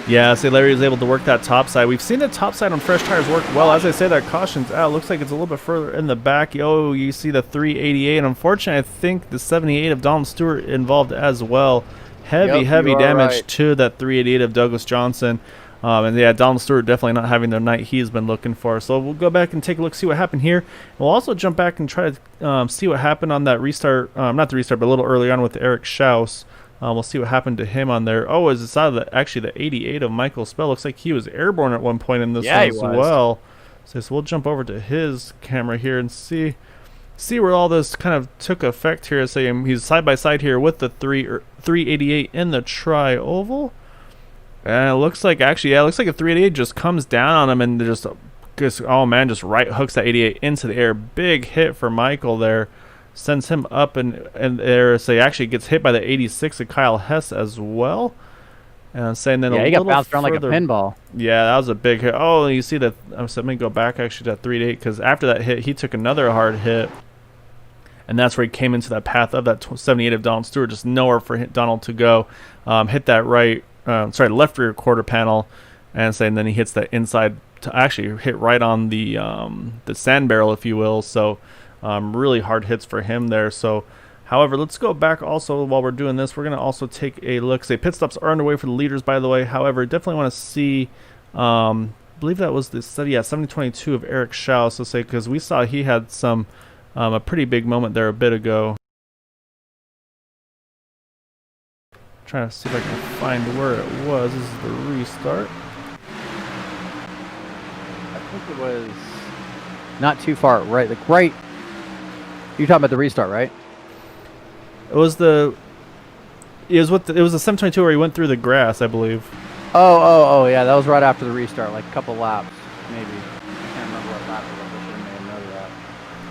Speaker 1: Yeah, Larry was able to work that top side. We've seen the top side on fresh tires work well. As I say, that caution's out. Looks like it's a little bit further in the back. Oh, you see the 388. And unfortunately, I think the 78 of Dalton Stewart involved as well. Heavy damage to that 388 of Douglas Johnson. Dalton Stewart definitely not having the night he's been looking for. So we'll go back and take a look, see what happened here. We'll also jump back and try to see what happened on that restart. Not the restart, but a little early on with Eric Schaus. We'll see what happened to him on there. Oh, is it the 88 of Michael Spell? Looks like he was airborne at one point in this one as well. So we'll jump over to his camera here and see where all this kind of took effect here. He's side by side here with the 388 in the tri-oval. And it looks like a 388 just comes down on him and just right hooks that 88 into the air. Big hit for Michael there. Sends him up and there. So he actually gets hit by the 86 of Kyle Hess as well. And then
Speaker 2: he got bounced around like a pinball.
Speaker 1: Yeah, that was a big hit. Oh, you see that? Let me go back actually to that 388, because after that hit, he took another hard hit. And that's where he came into that path of that 78 of Donald Stewart. Just nowhere for Donald to go. Hit that left rear quarter panel. And then he hits that inside actually hit right on the sand barrel, if you will. So really hard hits for him there. So, however, let's go back also while we're doing this. We're going to also take a look. Say pit stops are underway for the leaders, by the way. However, definitely want to see. I believe that was the study, yeah, 7022 of Eric Schau. So say because we saw he had some a pretty big moment there a bit ago. Trying to see if I can find where it was. This is the restart.
Speaker 2: I think it was not too far right. Like right. You're talking about the restart, right?
Speaker 1: It was the. It was what it was the 722 where he went through the grass, I believe.
Speaker 2: Oh, yeah. That was right after the restart, like a couple laps, maybe. I can't remember what lap it was. I should have made a note of that.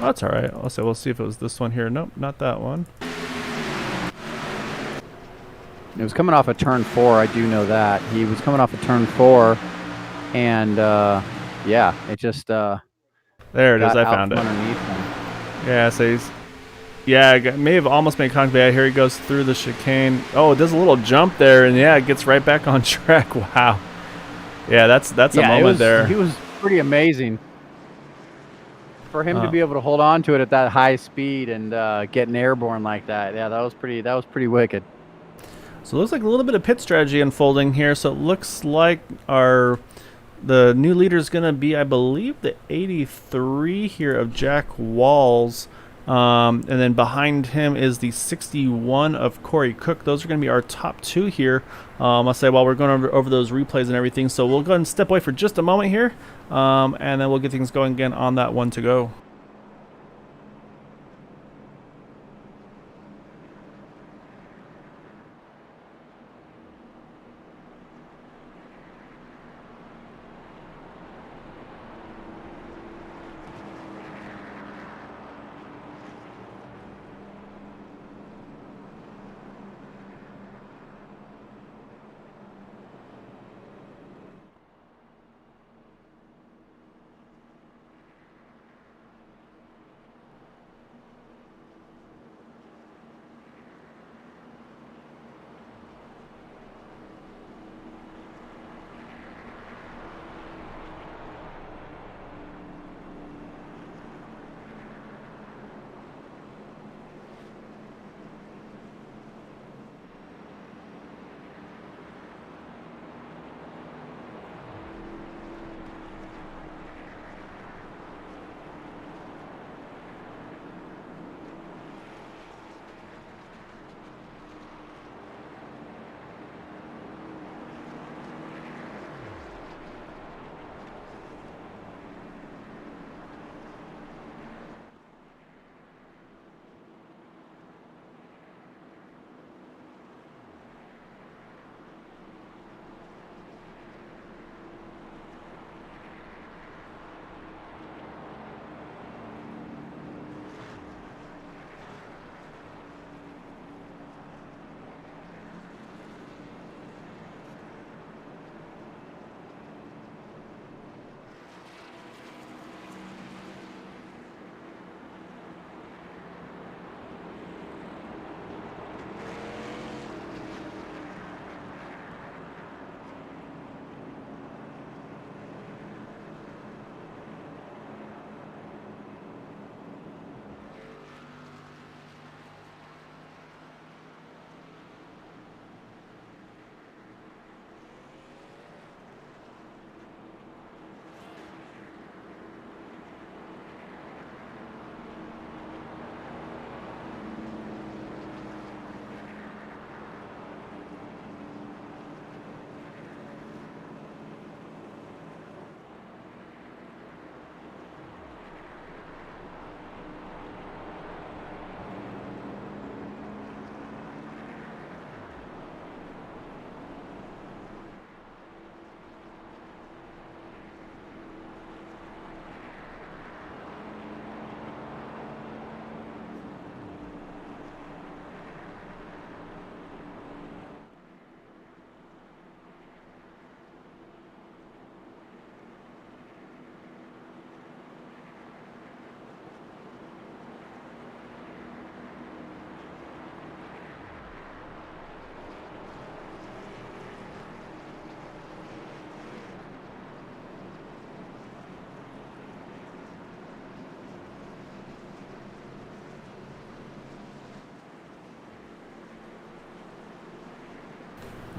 Speaker 1: Oh, that's all right. Also, we'll see if it was this one here. Nope, not that one.
Speaker 2: It was coming off of turn 4. I do know that he was coming off of turn 4, and yeah, it just
Speaker 1: there it is. I found it.
Speaker 2: Underneath him.
Speaker 1: Yeah, so he's. Yeah, may have almost made contact. Yeah, here he goes through the chicane. Oh, it does a little jump there, and yeah, it gets right back on track. Wow. Yeah, that's a moment there.
Speaker 2: He was pretty amazing. For him to be able to hold on to it at that high speed and getting airborne like that, yeah, that was pretty wicked.
Speaker 1: So it looks like a little bit of pit strategy unfolding here. So it looks like the new leader is going to be, I believe, the 83 here of Jack Walls. And then behind him is the 61 of Corey Cook. Those are going to be our top two here. I'll say while we're going over those replays and everything. So we'll go ahead and step away for just a moment here. And then we'll get things going again on that one to go.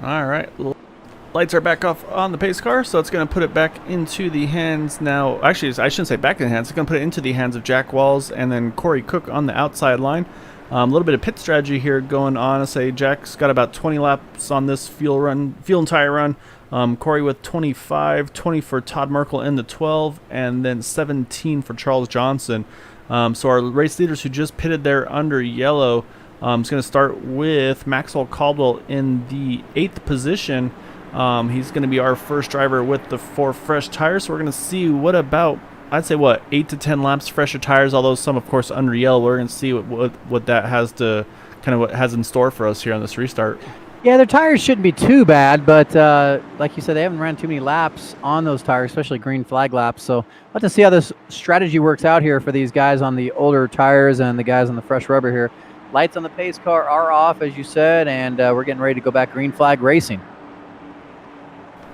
Speaker 1: All right. Lights are back off on the pace car, so it's going to put it back into the hands now. Actually, I shouldn't say back in the hands. It's going to put it into the hands of Jack Walls and then Corey Cook on the outside line. A little bit of pit strategy here going on. I say Jack's got about 20 laps on this fuel and tire run. Corey with 25, 20 for Todd Merkel in the 12, and then 17 for Charles Johnson. So our race leaders who just pitted there under yellow is going to start with Maxwell Caldwell in the 8th position. He's going to be our first driver with the 4 fresh tires. So we're going to see what about, I'd say, 8 to 10 laps fresher tires, although some, of course, under yellow. We're going to see what that has to, kind of what has in store for us here on this restart.
Speaker 2: Yeah, their tires shouldn't be too bad, but like you said, they haven't ran too many laps on those tires, especially green flag laps. So we'll have to see how this strategy works out here for these guys on the older tires and the guys on the fresh rubber here. Lights on the pace car are off, as you said, and we're getting ready to go back green flag racing.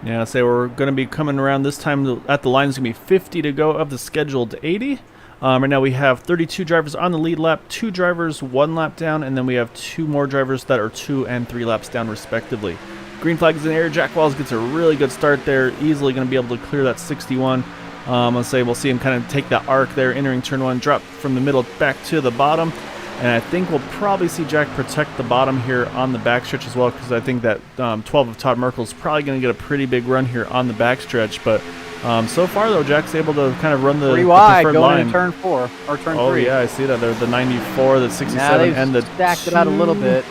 Speaker 1: Yeah, say we're going to be coming around this time at the line. It's going to be 50 to go of the scheduled 80. Right now we have 32 drivers on the lead lap, 2 drivers 1 lap down, and then we have 2 more drivers that are 2 and 3 laps down respectively. Green flag is in the air. Jack Walls gets a really good start there, easily going to be able to clear that 61. Let's say we'll see him kind of take that arc there, entering turn 1, drop from the middle back to the bottom. And I think we'll probably see Jack protect the bottom here on the backstretch as well, because I think that 12 of Todd Merkel is probably going to get a pretty big run here on the backstretch. But so far, though, Jack's able to kind of run the
Speaker 2: 3 wide
Speaker 1: preferred
Speaker 2: going
Speaker 1: line.
Speaker 2: into turn 4 or turn 3.
Speaker 1: Oh, yeah, I see that. There's the 94, the 67,
Speaker 2: now
Speaker 1: and the
Speaker 2: stacked it out a little bit.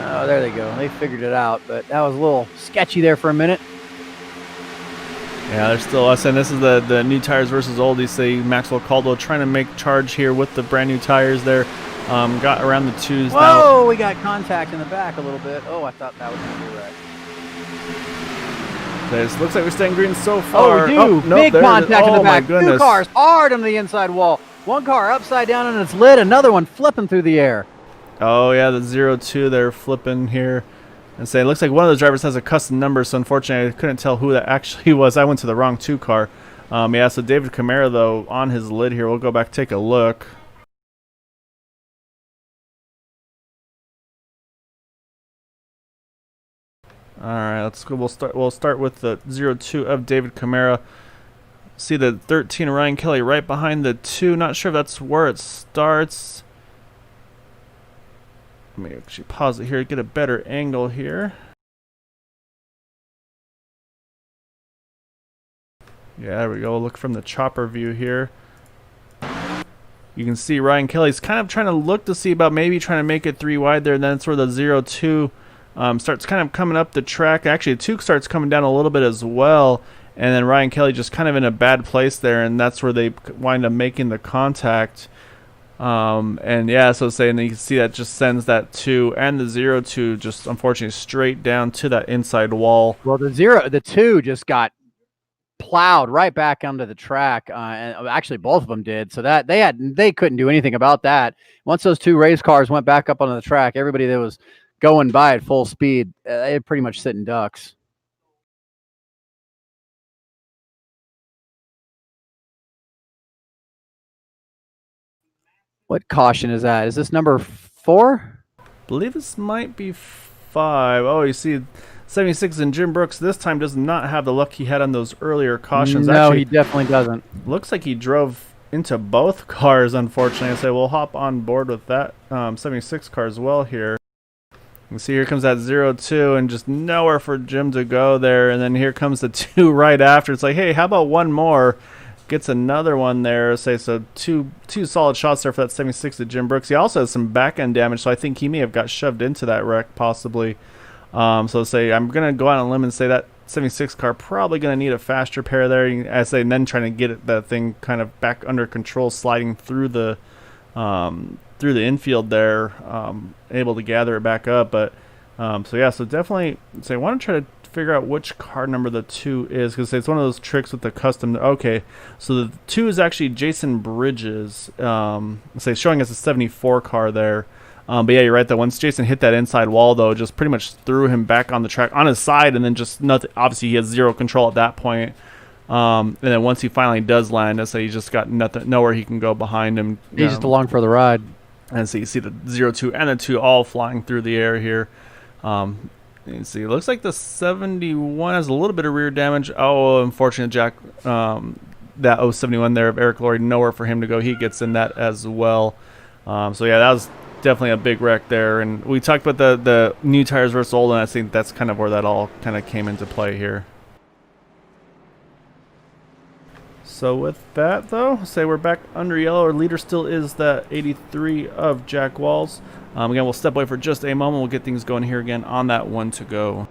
Speaker 2: Oh, there they go. They figured it out, but that was a little sketchy there for a minute.
Speaker 1: Yeah, they're still us, and this is the new tires versus oldies. Say Maxwell Caldwell trying to make charge here with the brand new tires there. Got around the 2s.
Speaker 2: Whoa,
Speaker 1: now.
Speaker 2: We got contact in the back a little bit. Oh, I thought that was going to be right.
Speaker 1: This looks like we're staying green so far.
Speaker 2: Oh, we do.
Speaker 1: Oh, nope,
Speaker 2: Big contact in the back.
Speaker 1: My goodness.
Speaker 2: 2 cars hard on the inside wall. 1 car upside down on its lid. Another one flipping through the air.
Speaker 1: Oh, yeah, the 02 they're flipping here. And say it looks like one of those drivers has a custom number, so unfortunately I couldn't tell who that actually was. I went to the wrong 2 car. Yeah, so David Camara, though, on his lid here. We'll go back, take a look. All right, let's go. We'll start with the 02 of David Camara. See the 13 Ryan Kelly right behind the 2. Not sure if that's where it starts. Let me actually pause it here, get a better angle here. Yeah, there we go. Look from the chopper view here. You can see Ryan Kelly's kind of trying to look to see about maybe trying to make it 3 wide there. And then that's where the 02 starts kind of coming up the track. Actually, the 2 starts coming down a little bit as well. And then Ryan Kelly just kind of in a bad place there. And that's where they wind up making the contact. And yeah, so saying you can see that just sends that 2 and the 02 just unfortunately straight down to that inside wall.
Speaker 2: Well, the 2 just got plowed right back onto the track, and actually both of them did. So that they couldn't do anything about that. Once those 2 race cars went back up onto the track, everybody that was going by at full speed, they pretty much sitting ducks. What caution is that? Is this number 4?
Speaker 1: I believe this might be 5. Oh, you see 76 and Jim Brooks this time does not have the luck he had on those earlier cautions.
Speaker 2: No,
Speaker 1: actually,
Speaker 2: he definitely doesn't.
Speaker 1: Looks like he drove into both cars, unfortunately. I say we'll hop on board with that 76 car as well here. You see here comes that 02 and just nowhere for Jim to go there. And then here comes the 2 right after. It's like, hey, how about one more? Gets another one there. Say so two solid shots there for that 76 to Jim Brooks. He also has some back end damage, so I think he may have got shoved into that wreck possibly. So say I'm gonna go out on a limb and say that 76 car probably gonna need a fast repair there. As they then trying to get that thing kind of back under control, sliding through the infield there, able to gather it back up. But so yeah, so definitely say I want to try to figure out which car number the 2 is, because it's one of those tricks with the custom. Okay, so the 2 is actually Jason Bridges. Say showing us a 74 car there. But yeah, you're right that once Jason hit that inside wall, though, just pretty much threw him back on the track on his side, and then just nothing. Obviously, he has 0 control at that point. And then once he finally does land, let's say he's just got nowhere he can go behind him.
Speaker 2: He's just along for the ride.
Speaker 1: And so you see the 02 and the 2 all flying through the air here. Let's see. It looks like the 71 has a little bit of rear damage. Oh, unfortunate, Jack. That 071 there of Eric Laurie, nowhere for him to go. He gets in that as well. So yeah, that was definitely a big wreck there. And we talked about the new tires versus old, and I think that's kind of where that all kind of came into play here. So with that, though, say we're back under yellow. Our leader still is that 83 of Jack Walls. Again, we'll step away for just a moment. We'll get things going here again on that one to go.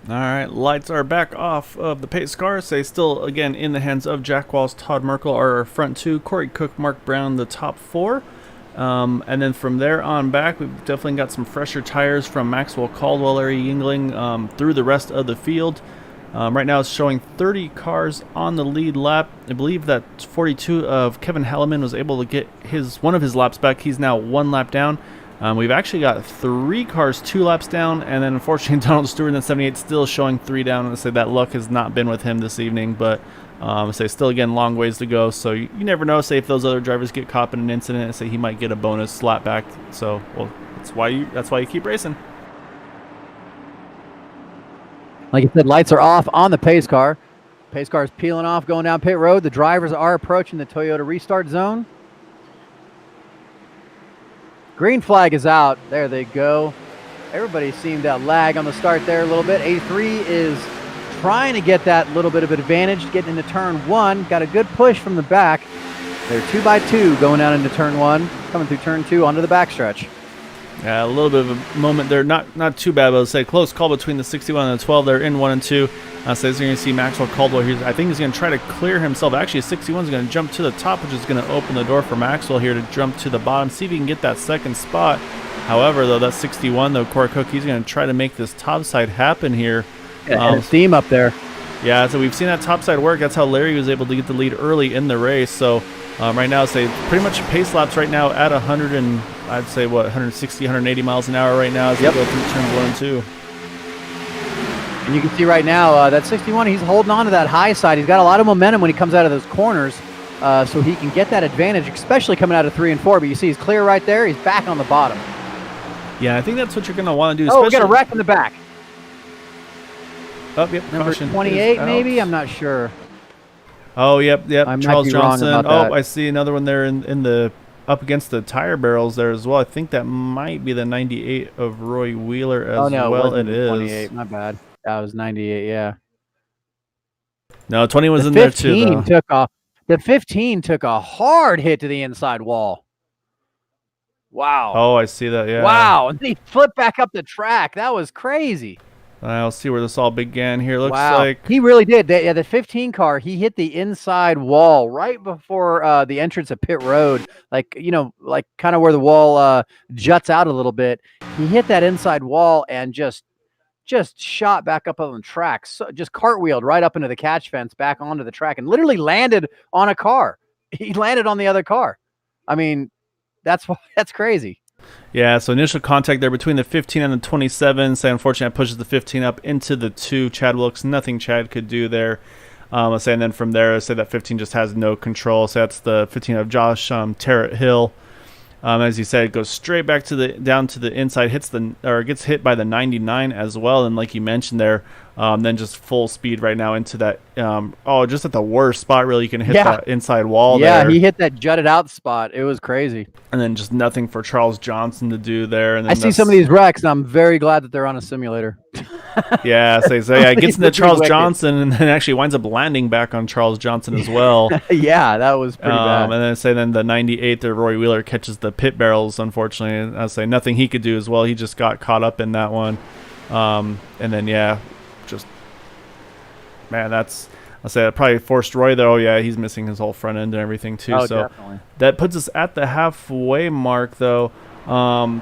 Speaker 1: All right, lights are back off of the pace car. Say still, again, in the hands of Jack Walls, Todd Merkel, our front two, Corey Cook, Mark Brown, the top four. And then from there on back, we've definitely got some fresher tires from Maxwell Caldwell, Larry Yingling, through the rest of the field. Right now it's showing 30 cars on the lead lap. I believe that 42 of Kevin Halleman was able to get one of his laps back. He's now one lap down. We've actually got 3 cars 2 laps down, and then unfortunately Donald Stewart in the 78 still showing 3 down. And I say that luck has not been with him this evening, but say still again long ways to go. So you never know. Say if those other drivers get caught in an incident, say he might get a bonus lap back. So well, that's why you keep racing.
Speaker 2: Like I said, lights are off on the pace car. Pace car is peeling off, going down pit road. The drivers are approaching the Toyota restart zone. Green flag is out. There they go. Everybody seemed to lag on the start there a little bit. 83 is trying to get that little bit of advantage, getting into turn 1. Got a good push from the back. They're 2 by 2 going out into turn 1. coming through turn 2 onto the backstretch.
Speaker 1: Yeah, a little bit of a moment there. Not too bad, but I'd say close call between the 61 and the 12. They're in 1 and 2. So you're going to see Maxwell Caldwell here. I think he's going to try to clear himself. Actually, 61 is going to jump to the top, which is going to open the door for Maxwell here to jump to the bottom, see if he can get that second spot. However, though, that 61, though, Corey Cook, he's going to try to make this top side happen here.
Speaker 2: And steam up there.
Speaker 1: Yeah, so we've seen that top side work. That's how Larry was able to get the lead early in the race. So right now, say pretty much pace laps right now at 100 and I'd say what 160, 180 miles an hour right now as we go through turns 1 and 2.
Speaker 2: And you can see right now that 61, he's holding on to that high side. He's got a lot of momentum when he comes out of those corners, so he can get that advantage, especially coming out of 3 and 4. But you see, he's clear right there. He's back on the bottom.
Speaker 1: Yeah, I think that's what you're going to want to do.
Speaker 2: Oh, we got a wreck in the back.
Speaker 1: Oh, yep.
Speaker 2: Number 28, maybe? I'm not sure.
Speaker 1: Oh, yep. Charles Johnson.
Speaker 2: That.
Speaker 1: I see another one there in the up against the tire barrels there as well. I think that might be the 98 of Roy Wheeler as well. It is
Speaker 2: 28. My bad. That was 98. Yeah.
Speaker 1: No, 20 was in there too.
Speaker 2: The 15 took a hard hit to the inside wall. Wow.
Speaker 1: Oh, I see that. Yeah.
Speaker 2: Wow. And he flipped back up the track. That was crazy.
Speaker 1: I'll see where this all began here. Looks like
Speaker 2: he really did. The 15 car, he hit the inside wall right before the entrance of pit road, like kind of where the wall juts out a little bit. He hit that inside wall and just shot back up on the track. So just cartwheeled right up into the catch fence, back onto the track, and literally landed on a car. He landed on the other car. I mean, that's crazy.
Speaker 1: Yeah, so initial contact there between the 15 and the 27. Say, unfortunately, that pushes the 15 up into the 2. Chad Wilkes, nothing Chad could do there. Let's say, and then from there, say that 15 just has no control. So that's the 15 of Josh Terrett Hill. As you said, it goes straight back to down to the inside, gets hit by the 99 as well. And like you mentioned there, then just full speed right now into that. Just at the worst spot, really, you can hit that inside wall.
Speaker 2: Yeah,
Speaker 1: there.
Speaker 2: He hit that jutted out spot. It was crazy.
Speaker 1: And then just nothing for Charles Johnson to do there. And then
Speaker 2: I see some of these wrecks, and I'm very glad that they're on a simulator.
Speaker 1: Yeah, so gets into Charles Johnson, and then actually winds up landing back on Charles Johnson as well.
Speaker 2: Yeah, that was pretty bad.
Speaker 1: And then the 98 there, Roy Wheeler catches the pit barrels, unfortunately. And I'll say nothing he could do as well. He just got caught up in that one. And then, I'll say that probably forced Roy, though. Yeah, he's missing his whole front end and everything, too.
Speaker 2: Oh,
Speaker 1: so
Speaker 2: definitely.
Speaker 1: That puts us at the halfway mark, though. Again,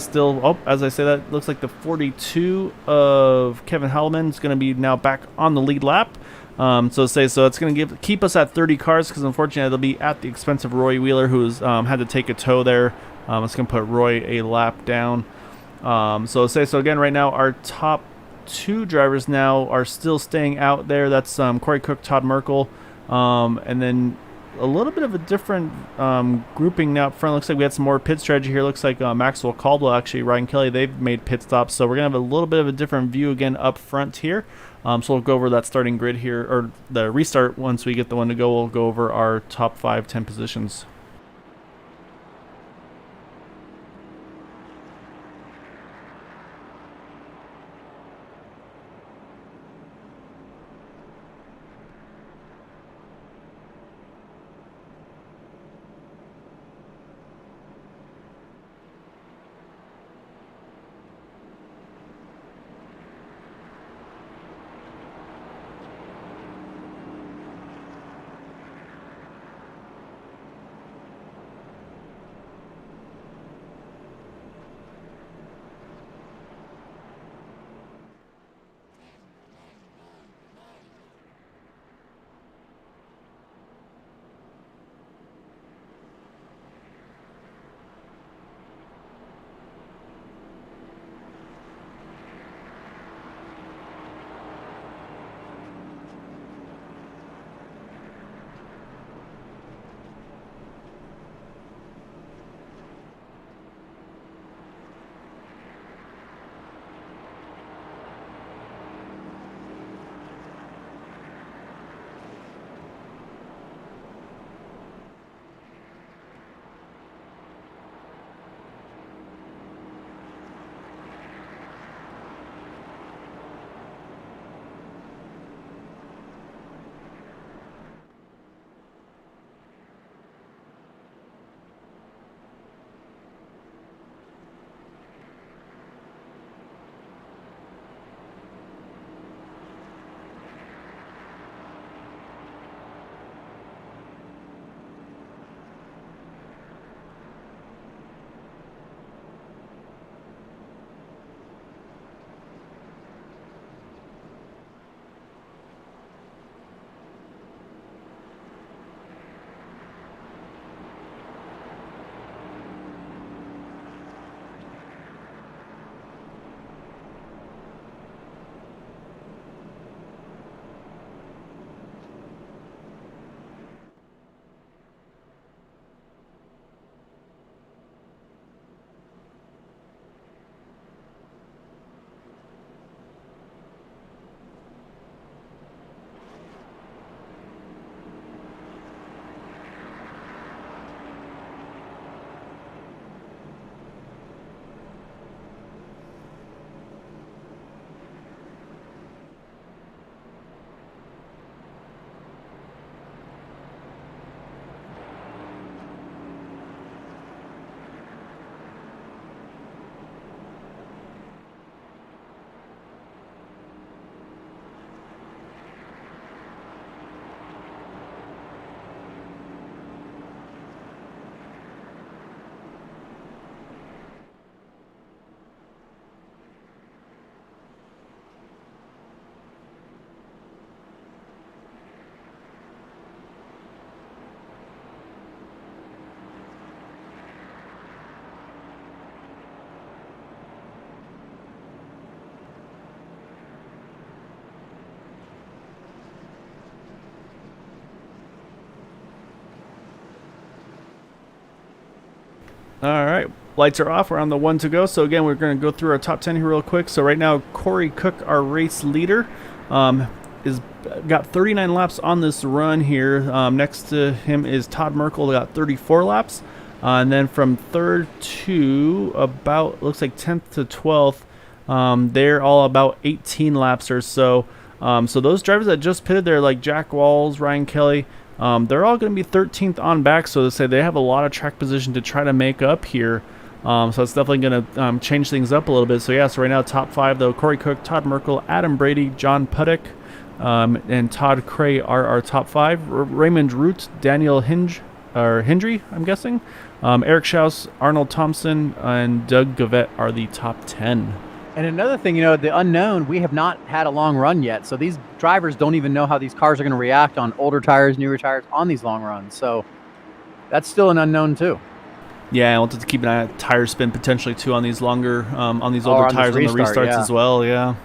Speaker 1: still, as I say, that looks like the 42 of Kevin Hellman is going to be now back on the lead lap. So it's going to keep us at 30 cars because unfortunately it'll be at the expense of Roy Wheeler, who's had to take a tow there. It's going to put Roy a lap down. So again, right now our top 2 drivers now are still staying out there. That's Corey Cook, Todd Merkel, and then a little bit of a different grouping now up front. Looks like we had some more pit strategy here. Looks like Maxwell Caldwell, actually, Ryan Kelly, they've made pit stops. So we're going to have a little bit of a different view again up front here. So we'll go over that starting grid here, or the restart. Once we get the one to go, we'll go over our top 5-10 positions. All right, lights are off. We're on the one to go. So again, we're going to go through our top 10 here real quick. So right now, Corey Cook, our race leader, is got 39 laps on this run here. Next to him is Todd Merkel, got 34 laps. And then from third to about, looks like 10th to 12th, they're all about 18 laps or so. So those drivers that just pitted there, like Jack Walls, Ryan Kelly, they're all going to be 13th on back. So to say, they have a lot of track position to try to make up here. So it's definitely going to change things up a little bit. So yeah, so right now top 5 though: Corey Cook, Todd Merkel, Adam Brady, John Puddick, and Todd Cray are our top 5. Raymond Root, Daniel Hendry, I'm guessing. Eric Schaus, Arnold Thompson, and Doug Gavette are the top 10.
Speaker 2: And another thing, the unknown, we have not had a long run yet. So these drivers don't even know how these cars are going to react on older tires, newer tires on these long runs. So that's still an unknown too.
Speaker 1: Yeah, I wanted to keep an eye on tire spin potentially too on these longer, on these older tires on the restarts as well. Yeah.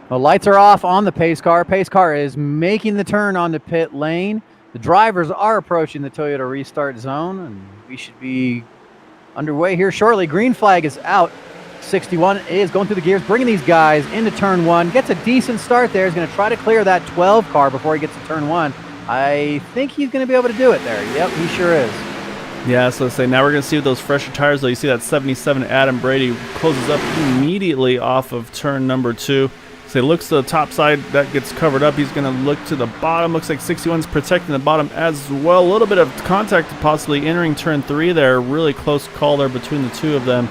Speaker 2: The lights are off on the pace car. Pace car is making the turn onto pit lane. The drivers are approaching the Toyota restart zone, and we should be underway here shortly. Green flag is out. 61 is going through the gears, bringing these guys into turn 1. Gets a decent start there. He's going to try to clear that 12 car before he gets to turn 1. I think he's going to be able to do it there. Yep, he sure is.
Speaker 1: Yeah, so let's say now we're going to see with those fresher tires, though. You see that 77 Adam Brady closes up immediately off of turn number 2. So he looks to the top side, that gets covered up. He's going to look to the bottom. Looks like 61's protecting the bottom as well. A little bit of contact possibly entering turn 3 there. Really close call there between the two of them.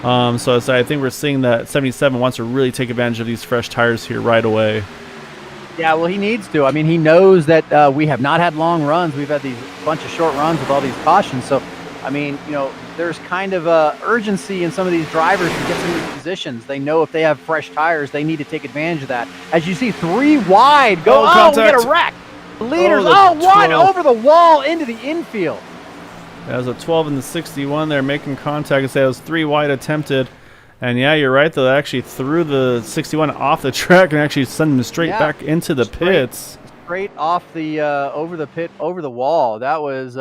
Speaker 1: So I think we're seeing that 77 wants to really take advantage of these fresh tires here right away.
Speaker 2: Yeah, well, he needs to. I mean, he knows that we have not had long runs. We've had these bunch of short runs with all these cautions. So, I mean, there's kind of urgency in some of these drivers to get some of these positions. They know if they have fresh tires, they need to take advantage of that. As you see, 3 wide go. Oh, we get a wreck. The leaders, wide over the wall into the infield.
Speaker 1: That was a 12 and the 61 there making contact. I say it was 3 wide attempted. And yeah, you're right, though. They actually threw the 61 off the track and actually sent him straight back into the pits.
Speaker 2: Straight off the over the pit, over the wall. That was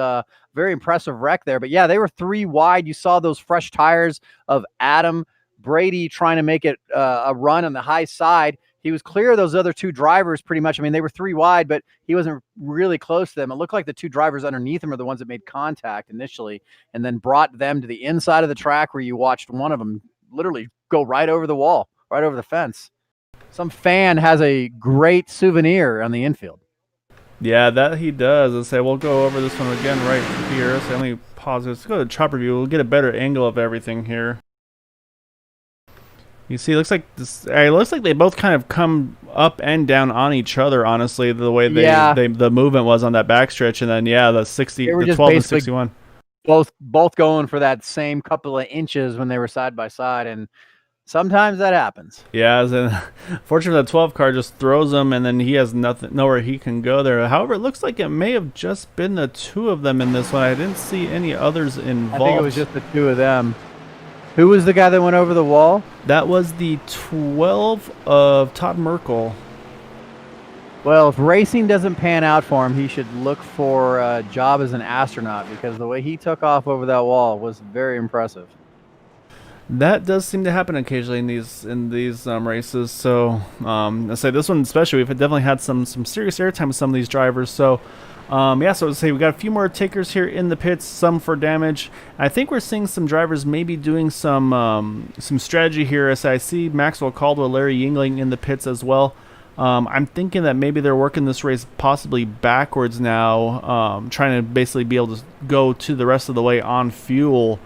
Speaker 2: very impressive wreck there. But yeah, they were 3 wide. You saw those fresh tires of Adam Brady trying to make it a run on the high side. He was clear of those other 2 drivers pretty much. I mean, they were 3 wide, but he wasn't really close to them. It looked like the 2 drivers underneath him are the ones that made contact initially and then brought them to the inside of the track where you watched one of them literally go right over the wall, right over the fence. Some fan has a great souvenir on the infield.
Speaker 1: Yeah, that he does. Let's say we'll go over this one again right here. So let me pause this. Let's go to chopper view. We'll get a better angle of everything here. You see, it looks like they both kind of come up and down on each other. Honestly, the way the movement was on that backstretch, and then the 12 and 61,
Speaker 2: both going for that same couple of inches when they were side by side, and sometimes that happens.
Speaker 1: Yeah, fortunately, the 12 car just throws him, and then he has nowhere he can go there. However, it looks like it may have just been the 2 of them in this one. I didn't see any others involved.
Speaker 2: I think it was just the 2 of them. Who was the guy that went over the wall?
Speaker 1: That was the 12 of Todd Merkel.
Speaker 2: Well, if racing doesn't pan out for him, he should look for a job as an astronaut, because the way he took off over that wall was very impressive.
Speaker 1: That does seem to happen occasionally in these races. So let's say this one especially, we've definitely had some serious airtime with some of these drivers. So yeah, so let's say we got a few more takers here in the pits, some for damage. I think we're seeing some drivers maybe doing some strategy here. As I see Maxwell Caldwell, Larry Yingling in the pits as well. I'm thinking that maybe they're working this race possibly backwards now, trying to basically be able to go to the rest of the way on fuel.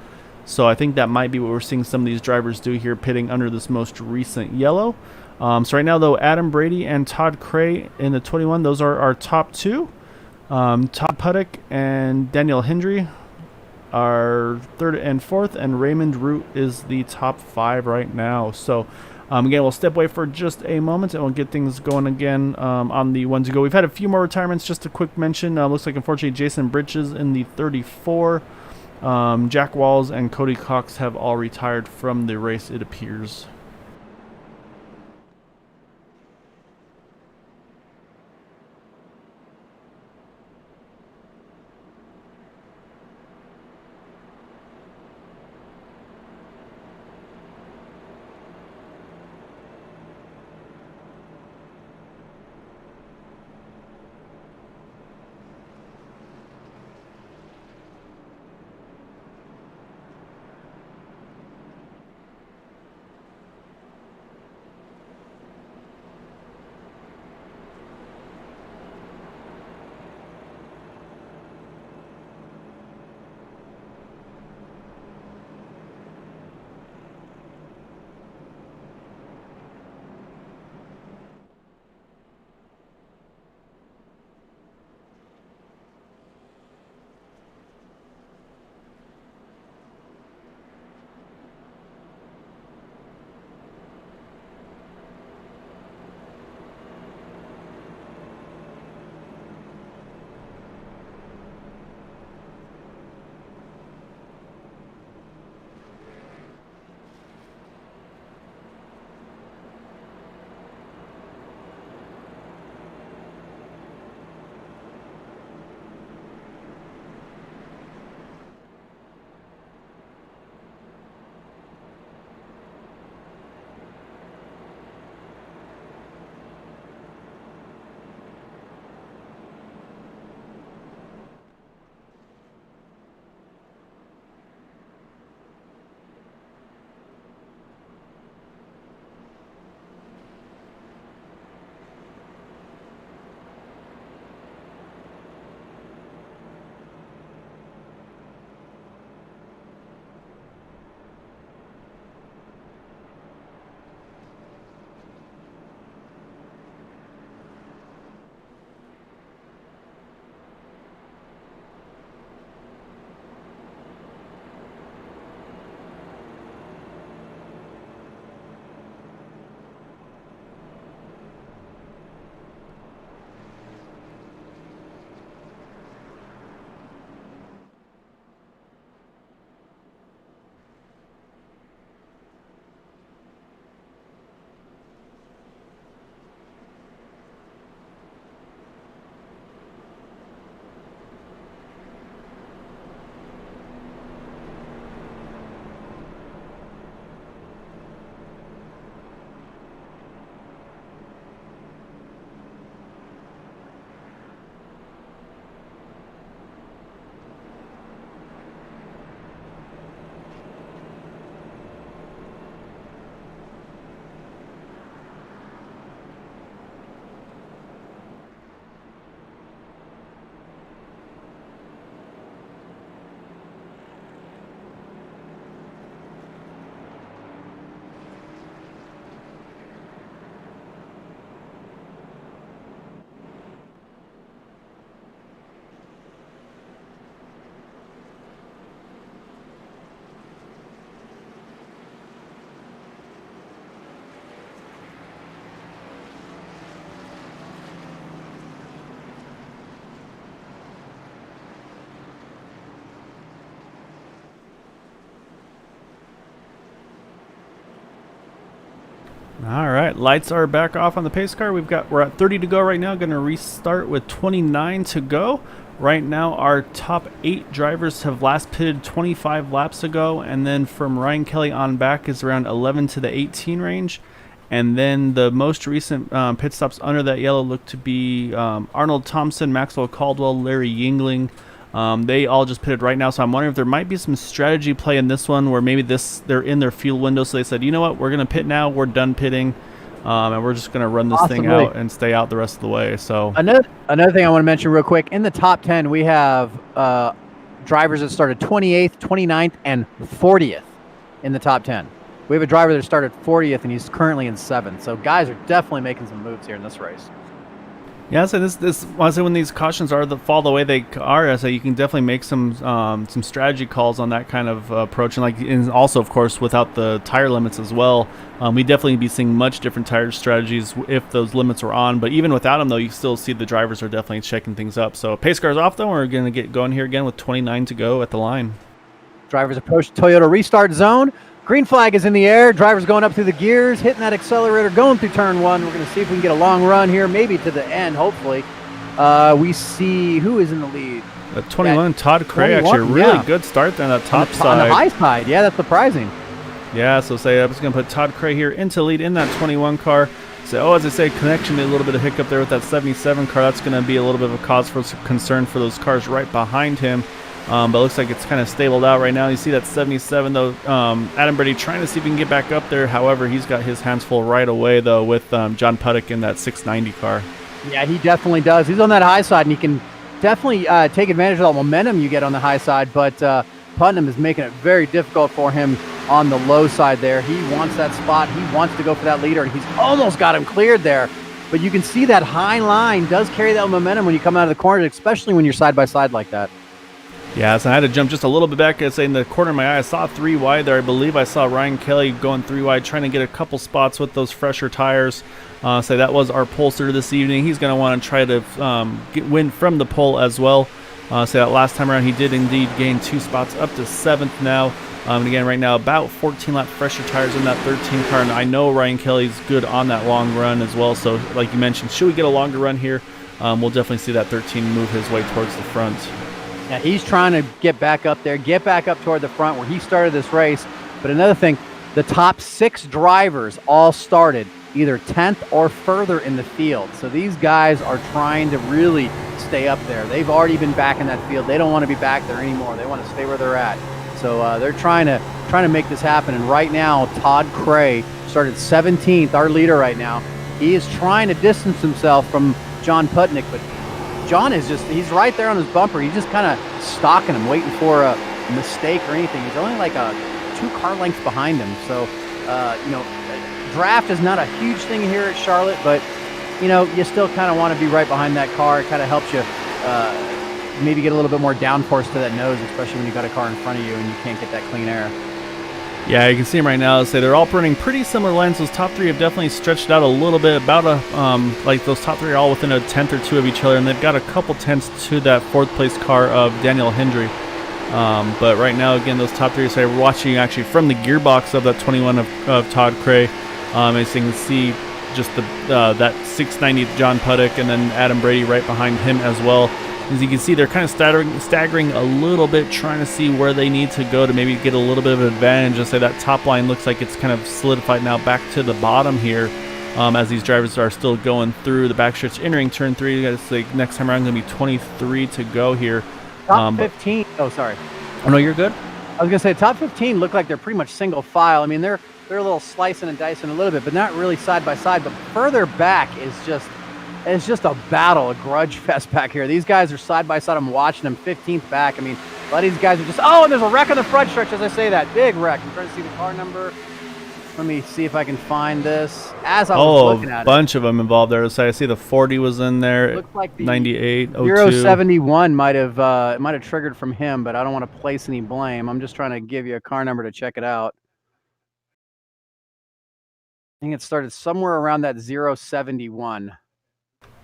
Speaker 1: So I think that might be what we're seeing some of these drivers do here, pitting under this most recent yellow. So right now, though, Adam Brady and Todd Cray in the 21, those are our top 2. Todd Puddick and Daniel Hendry are 3rd and 4th, and Raymond Root is the top 5 right now. So again, we'll step away for just a moment and we'll get things going again on the one to go. We've had a few more retirements. Just a quick mention. Looks like, unfortunately, Jason Bridges in the 34. Jack Walls and Cody Cox have all retired from the race, it appears. All right, lights are back off on the pace car. We're at 30 to go right now. Going to restart with 29 to go. Right now, our top 8 drivers have last pitted 25 laps ago, and then from Ryan Kelly on back is around 11 to the 18 range. And then the most recent pit stops under that yellow look to be Arnold Thompson, Maxwell Caldwell, Larry Yingling. They all just pitted right now, so I'm wondering if there might be some strategy play in this one where maybe they're in their fuel window, so they said, you know what, we're going to pit now, we're done pitting, and we're just going to run this thing out and stay out the rest of the way. So
Speaker 2: another thing I want to mention real quick, in the top 10 we have drivers that started 28th, 29th, and 40th in the top 10. We have a driver that started 40th, and he's currently in 7th. So guys are definitely making some moves here in this race.
Speaker 1: Yeah, so honestly, when these cautions fall the way they are, so you can definitely make some strategy calls on that kind of approach, and also, of course, without the tire limits as well, we definitely be seeing much different tire strategies if those limits were on. But even without them, though, you still see the drivers are definitely checking things up. So pace car's off, though. We're going to get going here again with 29 to go at the line.
Speaker 2: Drivers approach Toyota restart zone. Green flag is in the air. Drivers going up through the gears, hitting that accelerator, going through turn 1. We're going to see if we can get a long run here, maybe to the end, hopefully. We see who is in the lead.
Speaker 1: At 21, Todd Cray, actually a really good start there on that top side.
Speaker 2: On the high side, yeah, that's surprising.
Speaker 1: Yeah, so I was going to put Todd Cray here into lead in that 21 car. So, as I say, connection, a little bit of hiccup there with that 77 car. That's going to be a little bit of a cause for concern for those cars right behind him. But it looks like it's kind of stabled out right now. You see that 77, though. Adam Brady trying to see if he can get back up there. However, he's got his hands full right away, though, with John Puttick in that 690 car.
Speaker 2: Yeah, he definitely does. He's on that high side, and he can definitely take advantage of the momentum you get on the high side. But Putnam is making it very difficult for him on the low side there. He wants that spot. He wants to go for that leader, and he's almost got him cleared there. But you can see that high line does carry that momentum when you come out of the corner, especially when you're side by side like that.
Speaker 1: Yeah, so I had to jump just a little bit back. I'd say in the corner of my eye, I saw 3 wide there. I believe I saw Ryan Kelly going 3 wide, trying to get a couple spots with those fresher tires. So that was our pollster this evening. He's going to want to try to win from the pole as well. So that last time around, he did indeed gain 2 spots up to 7th now. And again, right now, about 14 lap fresher tires in that 13 car. And I know Ryan Kelly's good on that long run as well. So like you mentioned, should we get a longer run here, we'll definitely see that 13 move his way towards the front.
Speaker 2: Yeah, he's trying to get back up there, get back up toward the front where he started this race. But another thing, the top 6 drivers all started either 10th or further in the field. So these guys are trying to really stay up there. They've already been back in that field. They don't want to be back there anymore. They want to stay where they're at. So they're trying to make this happen. And right now, Todd Cray started 17th, our leader right now. He is trying to distance himself from John Putnick, but John is he's right there on his bumper. He's just kind of stalking him, waiting for a mistake or anything. He's only like 2 car lengths behind him. So, draft is not a huge thing here at Charlotte, but, you still kind of want to be right behind that car. It kind of helps you maybe get a little bit more downforce to that nose, especially when you've got a car in front of you and you can't get that clean air.
Speaker 1: Yeah, you can see them right now. So they're all running pretty similar lines. Those top 3 have definitely stretched out a little bit. About like those top 3 are all within a 10th or 2 of each other, and they've got a couple tenths to that 4th place car of Daniel Hendry. But right now, again, those top 3. So we're watching actually from the gearbox of that 21 of Todd Cray. As you can see, just that 690 John Puttick, and then Adam Brady right behind him as well. As you can see, they're kind of staggering a little bit, trying to see where they need to go to maybe get a little bit of an advantage. Just say that top line looks like it's kind of solidified now back to the bottom here, as these drivers are still going through the backstretch, entering turn 3. It's like next time around going to be 23 to go here.
Speaker 2: Top 15. Oh, sorry.
Speaker 1: Oh no, you're good.
Speaker 2: I was going to say top 15 look like they're pretty much single file. I mean, they're a little slicing and dicing a little bit, but not really side by side. But further back is just a battle, a grudge fest back here. These guys are side by side. I'm watching them 15th back. I mean, a lot of these guys are just, and there's a wreck on the front stretch as I say that. Big wreck. I'm trying to see the car number. Let me see if I can find this. As I was looking at it.
Speaker 1: A bunch of them involved there. So I see the 40 was in there.
Speaker 2: Looks like the
Speaker 1: 98, 02.
Speaker 2: 071 might have triggered from him, but I don't want to place any blame. I'm just trying to give you a car number to check it out. I think it started somewhere around that 071.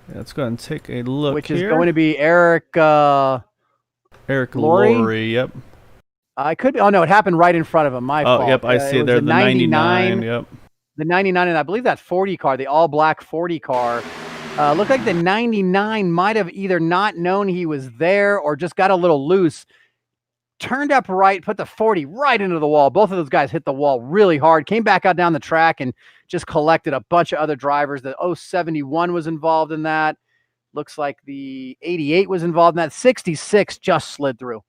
Speaker 1: Yeah, let's go ahead and take a look
Speaker 2: Which
Speaker 1: here.
Speaker 2: is going to be Eric
Speaker 1: Laurie, yep.
Speaker 2: I could be. Oh, no, it happened right in front of him. My fault.
Speaker 1: Yep, I see there the 99. Yep.
Speaker 2: the 99, and I believe that 40 car, the all black 40 car, looked like the 99 might have either not known he was there or just got a little loose. Turned up right, put the 40 right into the wall. Both of those guys hit the wall really hard, came back out down the track and just collected a bunch of other drivers. The 071 was involved in that. Looks like the 88 was involved in that. 66 just slid through.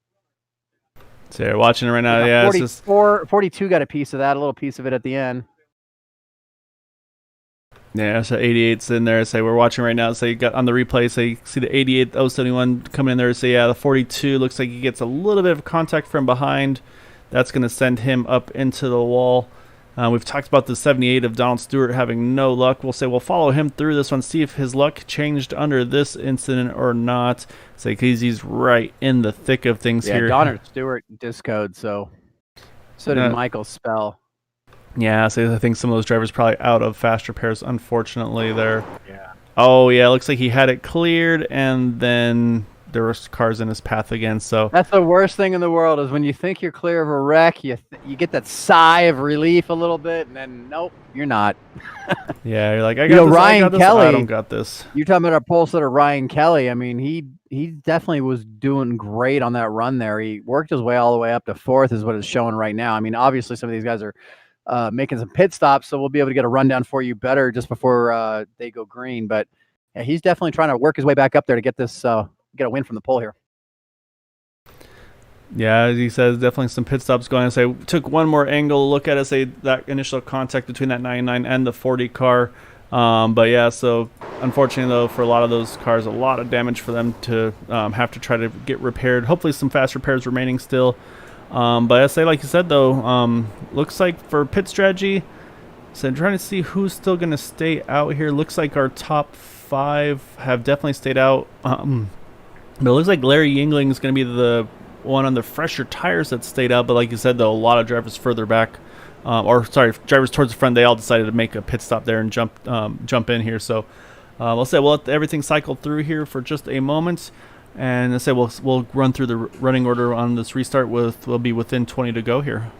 Speaker 1: So you're watching it right now. Yeah,
Speaker 2: 42 got a piece of that, a little piece of it at the end.
Speaker 1: Yeah, so 88's in there. Say we're watching right now. So you got on the replay. So you see the 88, 071 coming in there. So yeah, the 42 looks like he gets a little bit of contact from behind. That's going to send him up into the wall. We've talked about the 78 of Donald Stewart having no luck. We'll say we'll follow him through this one, see if his luck changed under this incident or not. Say because he's right in the thick of things here.
Speaker 2: Donald Stewart discode. So did Michael Spell.
Speaker 1: Yeah, so I think some of those drivers probably out of fast repairs, unfortunately, there.
Speaker 2: Yeah.
Speaker 1: Oh, yeah, looks like he had it cleared, and then there were cars in his path again, so...
Speaker 2: That's the worst thing in the world, is when you think you're clear of a wreck, you get that sigh of relief a little bit, and then, nope, you're not.
Speaker 1: Yeah, you're like, I got this,
Speaker 2: Ryan
Speaker 1: I got this,
Speaker 2: Kelly,
Speaker 1: I don't got this.
Speaker 2: You're talking about our pole sitter, Ryan Kelly. I mean, he definitely was doing great on that run there. He worked his way all the way up to 4th is what it's showing right now. I mean, obviously, some of these guys are making some pit stops, so we'll be able to get a rundown for you better just before they go green. But yeah, he's definitely trying to work his way back up there to get this get a win from the pole here.
Speaker 1: Yeah, as he says, definitely some pit stops going. Say took one more angle look at it, say that initial contact between that 99 and the 40 car. But yeah, so unfortunately though, for a lot of those cars, a lot of damage for them to have to try to get repaired. Hopefully some fast repairs remaining still. But I say, like you said though, looks like for pit strategy, so I'm trying to see who's still going to stay out here. Looks like our top 5 have definitely stayed out. But it looks like Larry Yingling is going to be the one on the fresher tires that stayed out. But like you said though, a lot of drivers further back, drivers towards the front, they all decided to make a pit stop there and jump in here. So we'll let everything cycle through here for just a moment. And I say we'll run through the running order on this restart. We'll be within 20 to go here.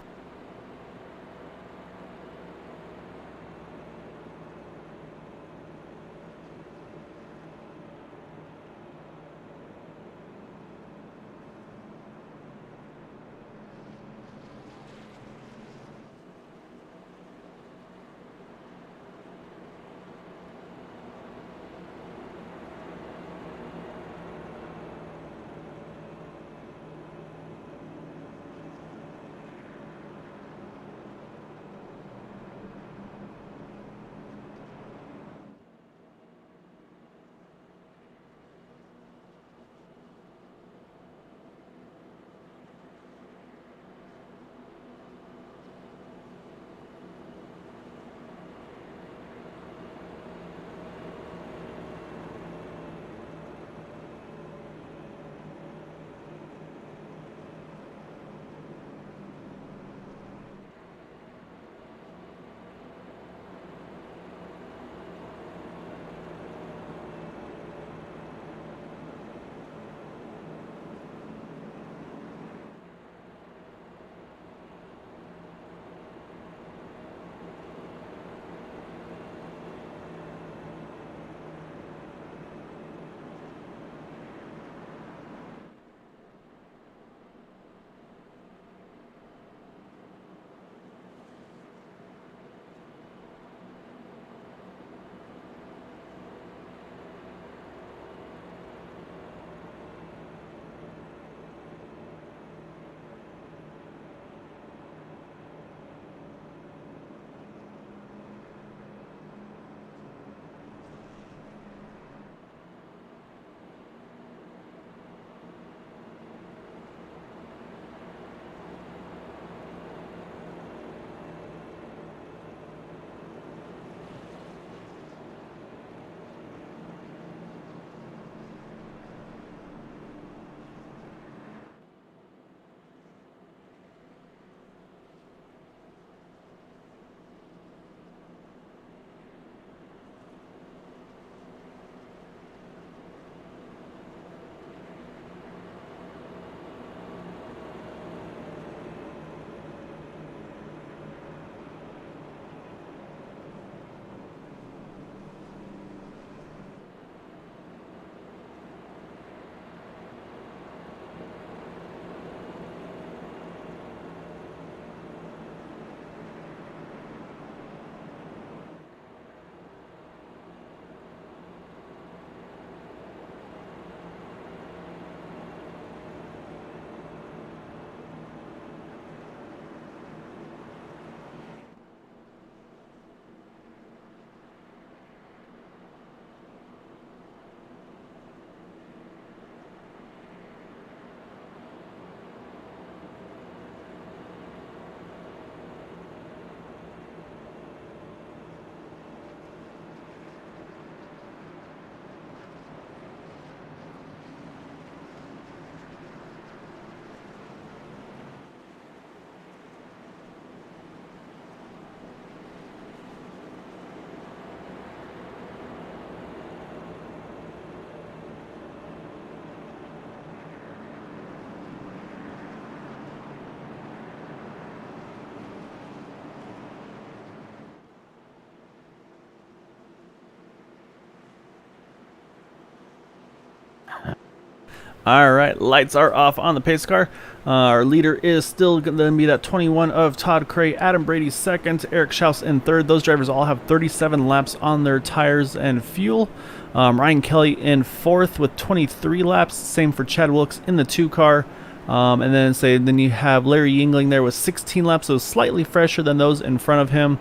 Speaker 1: All right, lights are off on the pace car. Our leader is still going to be that 21 of Todd Cray, Adam Brady second, Eric Schaus in third. Those drivers all have 37 laps on their tires and fuel. Ryan Kelly in fourth with 23 laps. Same for Chad Wilkes in the 2 car. And then you have Larry Yingling there with 16 laps, so slightly fresher than those in front of him.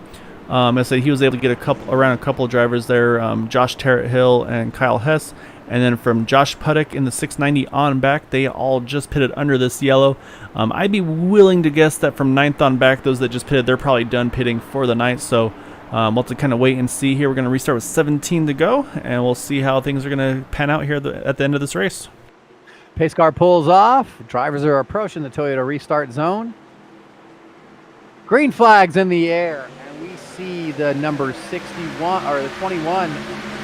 Speaker 1: I said he was able to get around a couple of drivers there, Josh Terrett Hill and Kyle Hess. And then from Josh Puttick in the 690 on back, they all just pitted under this yellow. I'd be willing to guess that from 9th on back, those that just pitted, they're probably done pitting for the night. So we'll have to kind of wait and see here. We're going to restart with 17 to go, and we'll see how things are going to pan out here at the end of this race.
Speaker 2: Pace car pulls off. Drivers are approaching the Toyota restart zone. Green flags in the air, and we see the number 61 or the 21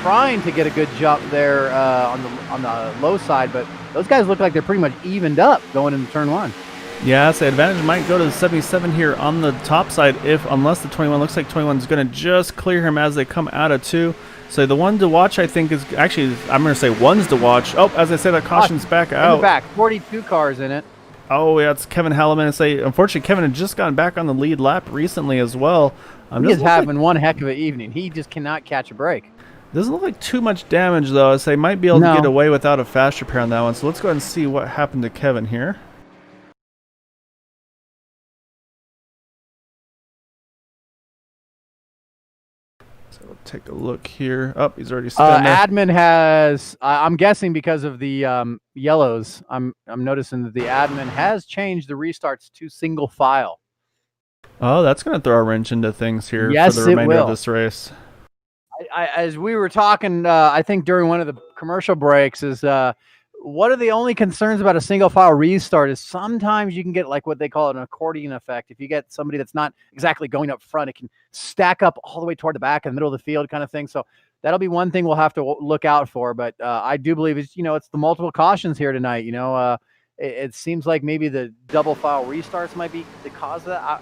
Speaker 2: trying to get a good jump there on the low side, but those guys look like they're pretty much evened up going into turn 1.
Speaker 1: Yeah, so advantage might go to the 77 here on the top side unless the 21 looks like 21 is going to just clear him as they come out of 2. So the one to watch, I think, is actually, I'm going to say one's to watch. Oh, as I say, that caution's back out.
Speaker 2: In the back, 42 cars in it.
Speaker 1: Oh, yeah, it's Kevin Halliman. Unfortunately, Kevin had just gotten back on the lead lap recently as well.
Speaker 2: He is having one heck of an evening. He just cannot catch a break.
Speaker 1: Doesn't look like too much damage, though. I say might be able to get away without a fast repair on that one. So let's go ahead and see what happened to Kevin here. So we'll take a look here. Oh, he's already spun there.
Speaker 2: Admin has, I'm guessing because of the yellows, I'm noticing that the admin has changed the restarts to single file.
Speaker 1: Oh, that's going to throw a wrench into things here for the remainder of this race.
Speaker 2: As we were talking, I think during one of the commercial breaks, is one of the only concerns about a single file restart is sometimes you can get like what they call an accordion effect. If you get somebody that's not exactly going up front, it can stack up all the way toward the back in the middle of the field kind of thing. So that'll be one thing we'll have to look out for. But I do believe it's the multiple cautions here tonight. It seems like maybe the double file restarts might be the cause of that.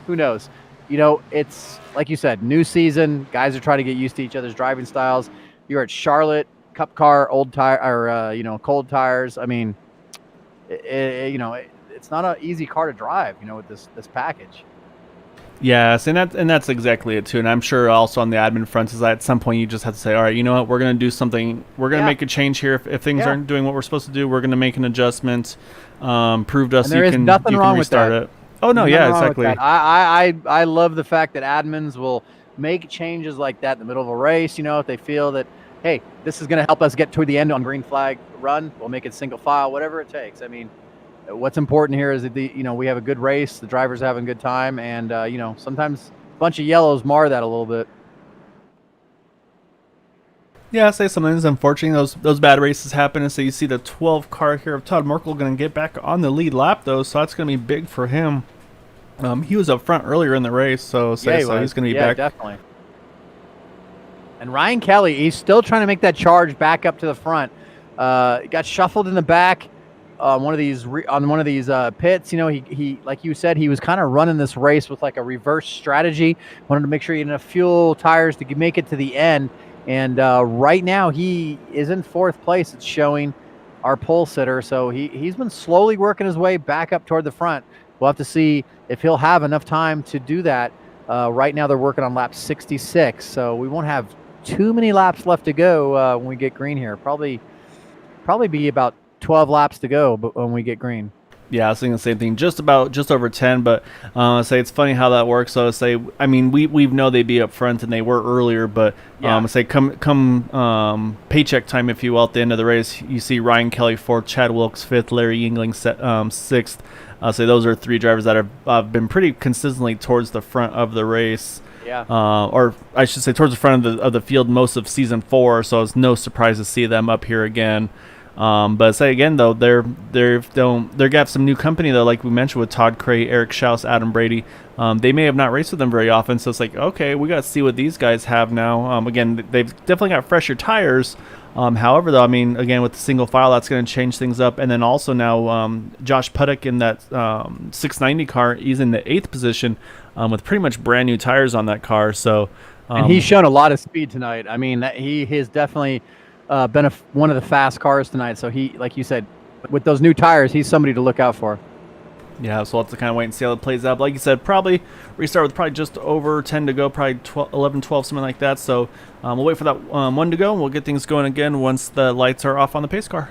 Speaker 2: Who knows? It's like you said, new season. Guys are trying to get used to each other's driving styles. You're at Charlotte, Cup car, old tire, or cold tires. I mean, it's not an easy car to drive. With this package.
Speaker 1: Yes, and that's exactly it too. And I'm sure also on the admin front is that at some point you just have to say, all right, you know what, we're going to do something. We're going to make a change here. If things aren't doing what we're supposed to do, we're going to make an adjustment. Prove to us you can restart it. Oh no, yeah, exactly.
Speaker 2: I love the fact that admins will make changes like that in the middle of a race. If they feel that, hey, this is going to help us get to the end on green flag run, we'll make it single file, whatever it takes. I mean, what's important here is that we have a good race, the drivers are having a good time, and sometimes a bunch of yellows mar that a little bit.
Speaker 1: Yeah, I say sometimes unfortunately those bad races happen, and so you see the 12 car here of Todd Merkel going to get back on the lead lap though, so that's going to be big for him. He was up front earlier in the race, so he's going to be back.
Speaker 2: Definitely. And Ryan Kelly, he's still trying to make that charge back up to the front. Got shuffled in the back on one of these pits. He like you said, he was kind of running this race with like a reverse strategy. Wanted to make sure he had enough fuel, tires to make it to the end. And right now he is in 4th place. It's showing our pole sitter. So he's been slowly working his way back up toward the front. We'll have to see if he'll have enough time to do that. Right now they're working on lap 66. So we won't have too many laps left to go when we get green here. Probably be about 12 laps to go when we get green.
Speaker 1: Yeah, I was thinking the same thing. Just over 10, but say it's funny how that works. So we know they'd be up front and they were earlier, but come paycheck time, if you will, at the end of the race, you see Ryan Kelly 4th, Chad Wilkes 5th, Larry Yingling 6th. So those are 3 drivers that have been pretty consistently towards the front of the race.
Speaker 2: Yeah.
Speaker 1: Or I should say towards the front of the field most of season 4. So it's no surprise to see them up here again. But say again though, they're got some new company though, like we mentioned with Todd Cray, Eric Schaus, Adam Brady. They may have not raced with them very often, so it's like, okay, we got to see what these guys have now. Again, they've definitely got fresher tires. However, though, I mean, again, with the single file, that's going to change things up. And then also now, Josh Puttick in that 690 car, he's in the 8th position with pretty much brand new tires on that car. So,
Speaker 2: and he's shown a lot of speed tonight. I mean, he has definitely been one of the fast cars tonight. So he, like you said, with those new tires, he's somebody to look out for.
Speaker 1: Yeah, so we'll have to kind of wait and see how it plays out. But like you said, probably restart with probably just over 10 to go, probably 12, 11, 12, something like that. So we'll wait for that one to go, and we'll get things going again once the lights are off on the pace car.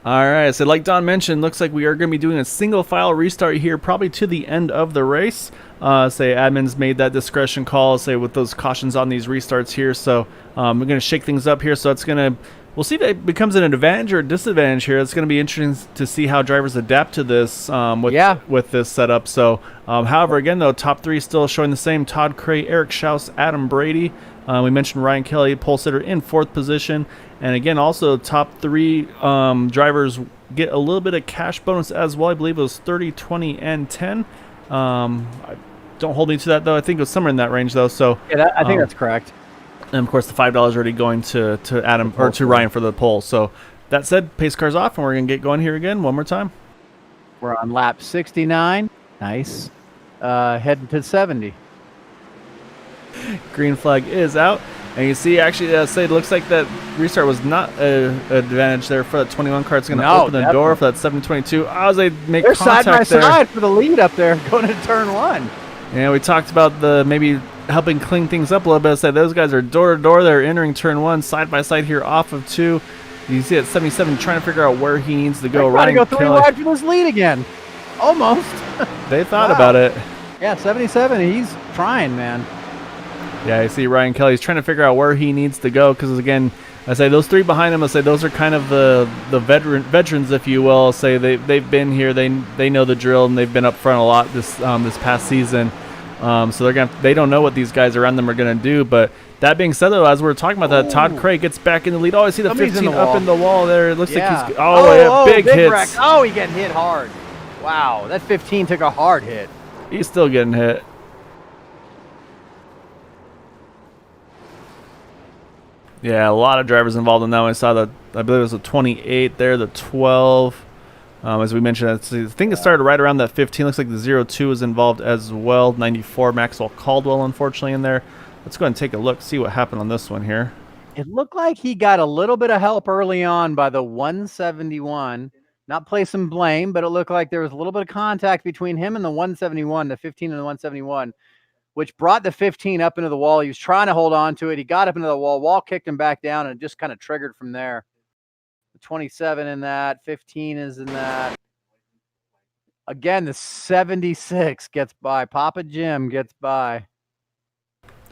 Speaker 1: All right, so like Don mentioned, looks like we are going to be doing a single file restart here, probably to the end of the race. Say admins made that discretion call, say with those cautions on these restarts here. So we're going to shake things up here. So it's going to, we'll see if it becomes an advantage or a disadvantage here. It's going to be interesting to see how drivers adapt to this with this setup. So, however, again though, top three still showing the same: Todd Cray, Eric Schaus, Adam Brady. We mentioned Ryan Kelly, pole sitter, in 4th position. And again, also top three drivers get a little bit of cash bonus as well. I believe it was 30, 20, and 10. Don't hold me to that, though. I think it was somewhere in that range, though. So
Speaker 2: yeah, I think that's correct.
Speaker 1: And, of course, the $5 already going to Adam or to Ryan for the pole. So that said, pace car's off, and we're going to get going here again one more time.
Speaker 2: We're on lap 69. Nice. Heading to 70.
Speaker 1: Green flag is out. And you see, actually, it looks like that restart was not an advantage there for that 21 car. It's going to open the door for that 722. As they make
Speaker 2: They're
Speaker 1: contact
Speaker 2: side by
Speaker 1: there.
Speaker 2: side for the lead up there going into turn 1.
Speaker 1: Yeah, we talked about the maybe helping clean things up a little bit. Say those guys are door to door. They're entering turn 1 side by side here off of 2. You see at 77 trying to figure out where he needs to go.
Speaker 2: Ryan Kelly. 3 wide from his lead again. Almost.
Speaker 1: They thought about it.
Speaker 2: Yeah, 77. He's trying, man.
Speaker 1: Yeah, you see Ryan Kelly's trying to figure out where he needs to go because, again, I say those 3 behind him, I say those are kind of the veterans, if you will. Say they've been here, they know the drill, and they've been up front a lot this past season. So they don't know what these guys around them are gonna do. But that being said, though, as we're talking about that, Todd Cray gets back in the lead. Oh, I see the 15 up in the wall there. It looks like he's big hits.
Speaker 2: Wreck. Oh, he getting hit hard. Wow, that 15 took a hard hit.
Speaker 1: He's still getting hit. Yeah, a lot of drivers involved in that one. I saw the, I believe it was the 28 there, the 12. As we mentioned, I think it started right around that 15. Looks like the 02 is involved as well. 94, Maxwell Caldwell, unfortunately, in there. Let's go ahead and take a look, see what happened on this one here.
Speaker 2: It looked like he got a little bit of help early on by the 171. Not placing blame, but it looked like there was a little bit of contact between him and the 171, the 15 and the 171, which brought the 15 up into the wall. He was trying to hold on to it. He got up into the wall. Wall kicked him back down, and it just kind of triggered from there. The 27 in that, 15 is in that. Again, the 76 gets by. Papa Jim gets by.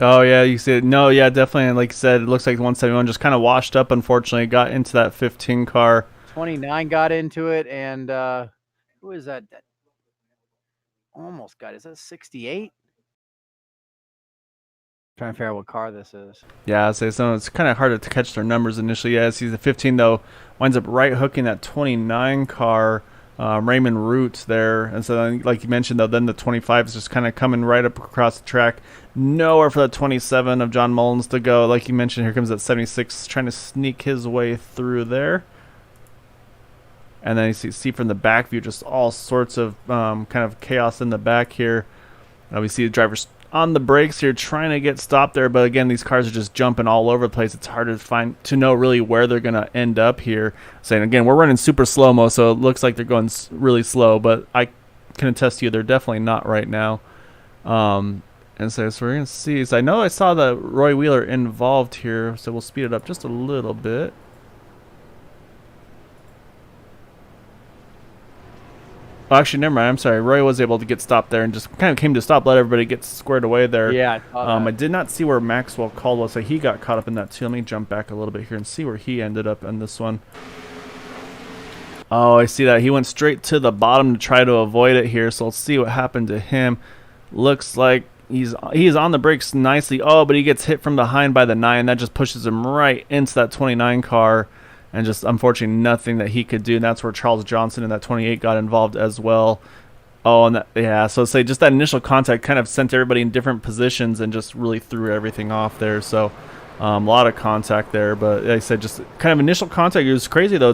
Speaker 1: Oh, yeah, you see it. No, yeah, definitely. And like you said, it looks like the 171 just kind of washed up, unfortunately. Got into that 15 car.
Speaker 2: 29 got into it, and who is that? That almost got. Is that 68? Trying to figure out what car this is.
Speaker 1: Yeah, I'd say so. It's kind of hard to catch their numbers initially. Yeah, sees the 15 though winds up right hooking that 29 car, Raymond Root there, and so then, like you mentioned though, then the 25 is just kind of coming right up across the track. Nowhere for that 27 of John Mullins to go. Like you mentioned, here comes that 76 trying to sneak his way through there. And then you see from the back view just all sorts of kind of chaos in the back here. We see the drivers on the brakes here trying to get stopped there, but again, these cars are just jumping all over the place. It's hard to know really where they're going to end up here. Saying again, we're running super slow-mo, so it looks like they're going really slow, but I can attest to you they're definitely not right now. And so we're going to see. So I know I saw the Roy Wheeler involved here, so we'll speed it up just a little bit. Oh, actually, never mind. I'm sorry. Roy was able to get stopped there and just kind of came to stop, let everybody get squared away there.
Speaker 2: Yeah, I saw that.
Speaker 1: I did not see where Maxwell Caldwell, so he got caught up in that too. Let me jump back a little bit here and see where he ended up in this one. Oh, I see that. He went straight to the bottom to try to avoid it here, so let's see what happened to him. Looks like he's on the brakes nicely. Oh, but he gets hit from behind by the 9. That just pushes him right into that 29 car. And just unfortunately nothing that he could do. And that's where Charles Johnson in that 28 got involved as well. Oh, and that, yeah, so say just that initial contact kind of sent everybody in different positions and just really threw everything off there. So a lot of contact there. But like I said, just kind of initial contact. It was crazy, though.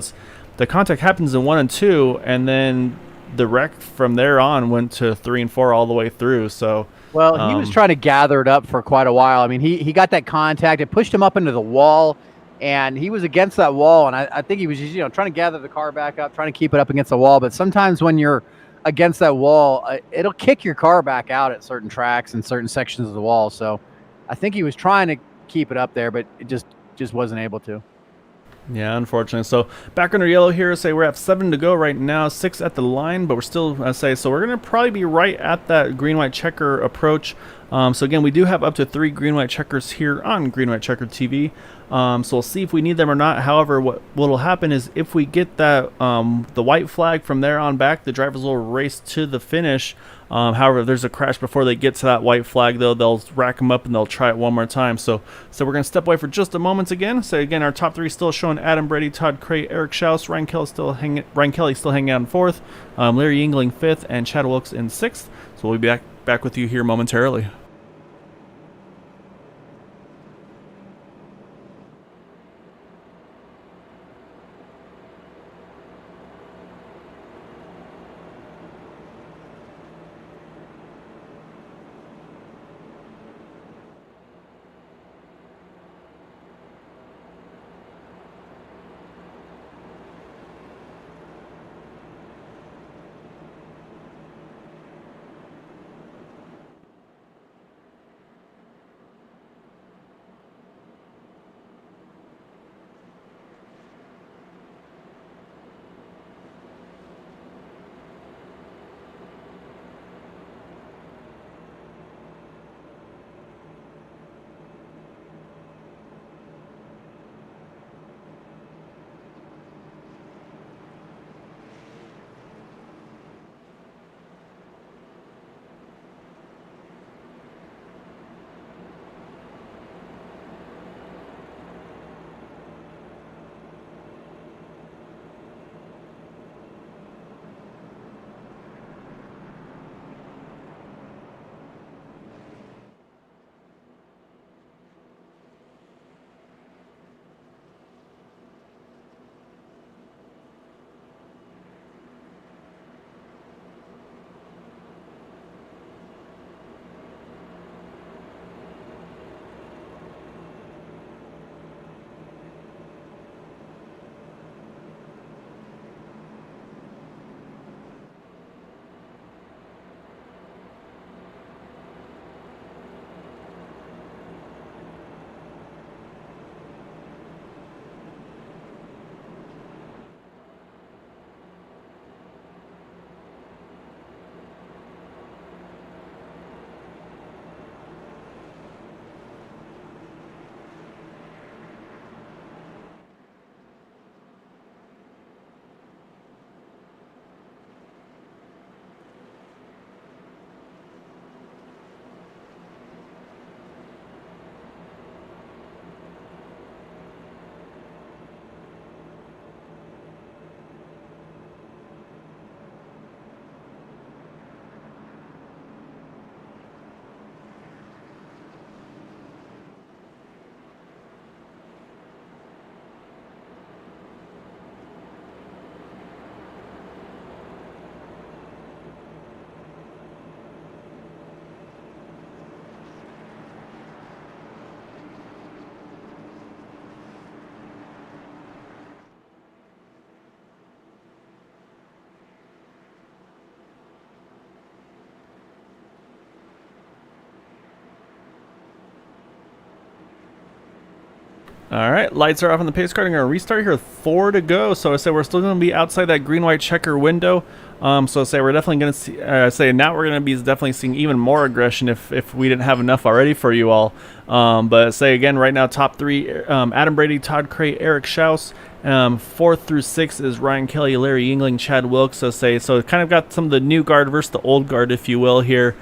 Speaker 1: The contact happens in 1 and 2, and then the wreck from there on went to 3 and 4 all the way through. So
Speaker 2: well, he was trying to gather it up for quite a while. I mean, he got that contact. It pushed him up into the wall. And he was against that wall, and I think he was just, trying to gather the car back up, trying to keep it up against the wall. But sometimes when you're against that wall, it'll kick your car back out at certain tracks and certain sections of the wall. So I think he was trying to keep it up there, but it just wasn't able to.
Speaker 1: Yeah, unfortunately. So back under yellow here, say we're at 7 to go right now, 6 at the line, but we're still, so we're going to probably be right at that green-white checker approach. So again, we do have up to 3 green-white checkers here on Green-White Checker TV. So we'll see if we need them or not. However, what will happen is if we get that the white flag from there on back, the drivers will race to the finish. However, if there's a crash before they get to that white flag, though, they'll rack them up and they'll try it one more time. So we're going to step away for just a moment again. So again, our top 3 still showing Adam Brady, Todd Cray, Eric Schaus, Ryan Kelly still hanging out in 4th, Larry Yingling 5th, and Chad Wilkes in 6th. So we'll be back with you here momentarily. All right, lights are off on the pace car. I'm going to restart here with 4 to go. So I say we're still going to be outside that green-white checker window. So I say we're definitely going to see. Say now we're going to be definitely seeing even more aggression if we didn't have enough already for you all. But say again, right now top 3: Adam Brady, Todd Cray, Eric Schaus. 4 through 6 is Ryan Kelly, Larry Yingling, Chad Wilkes. So it kind of got some of the new guard versus the old guard, if you will, here.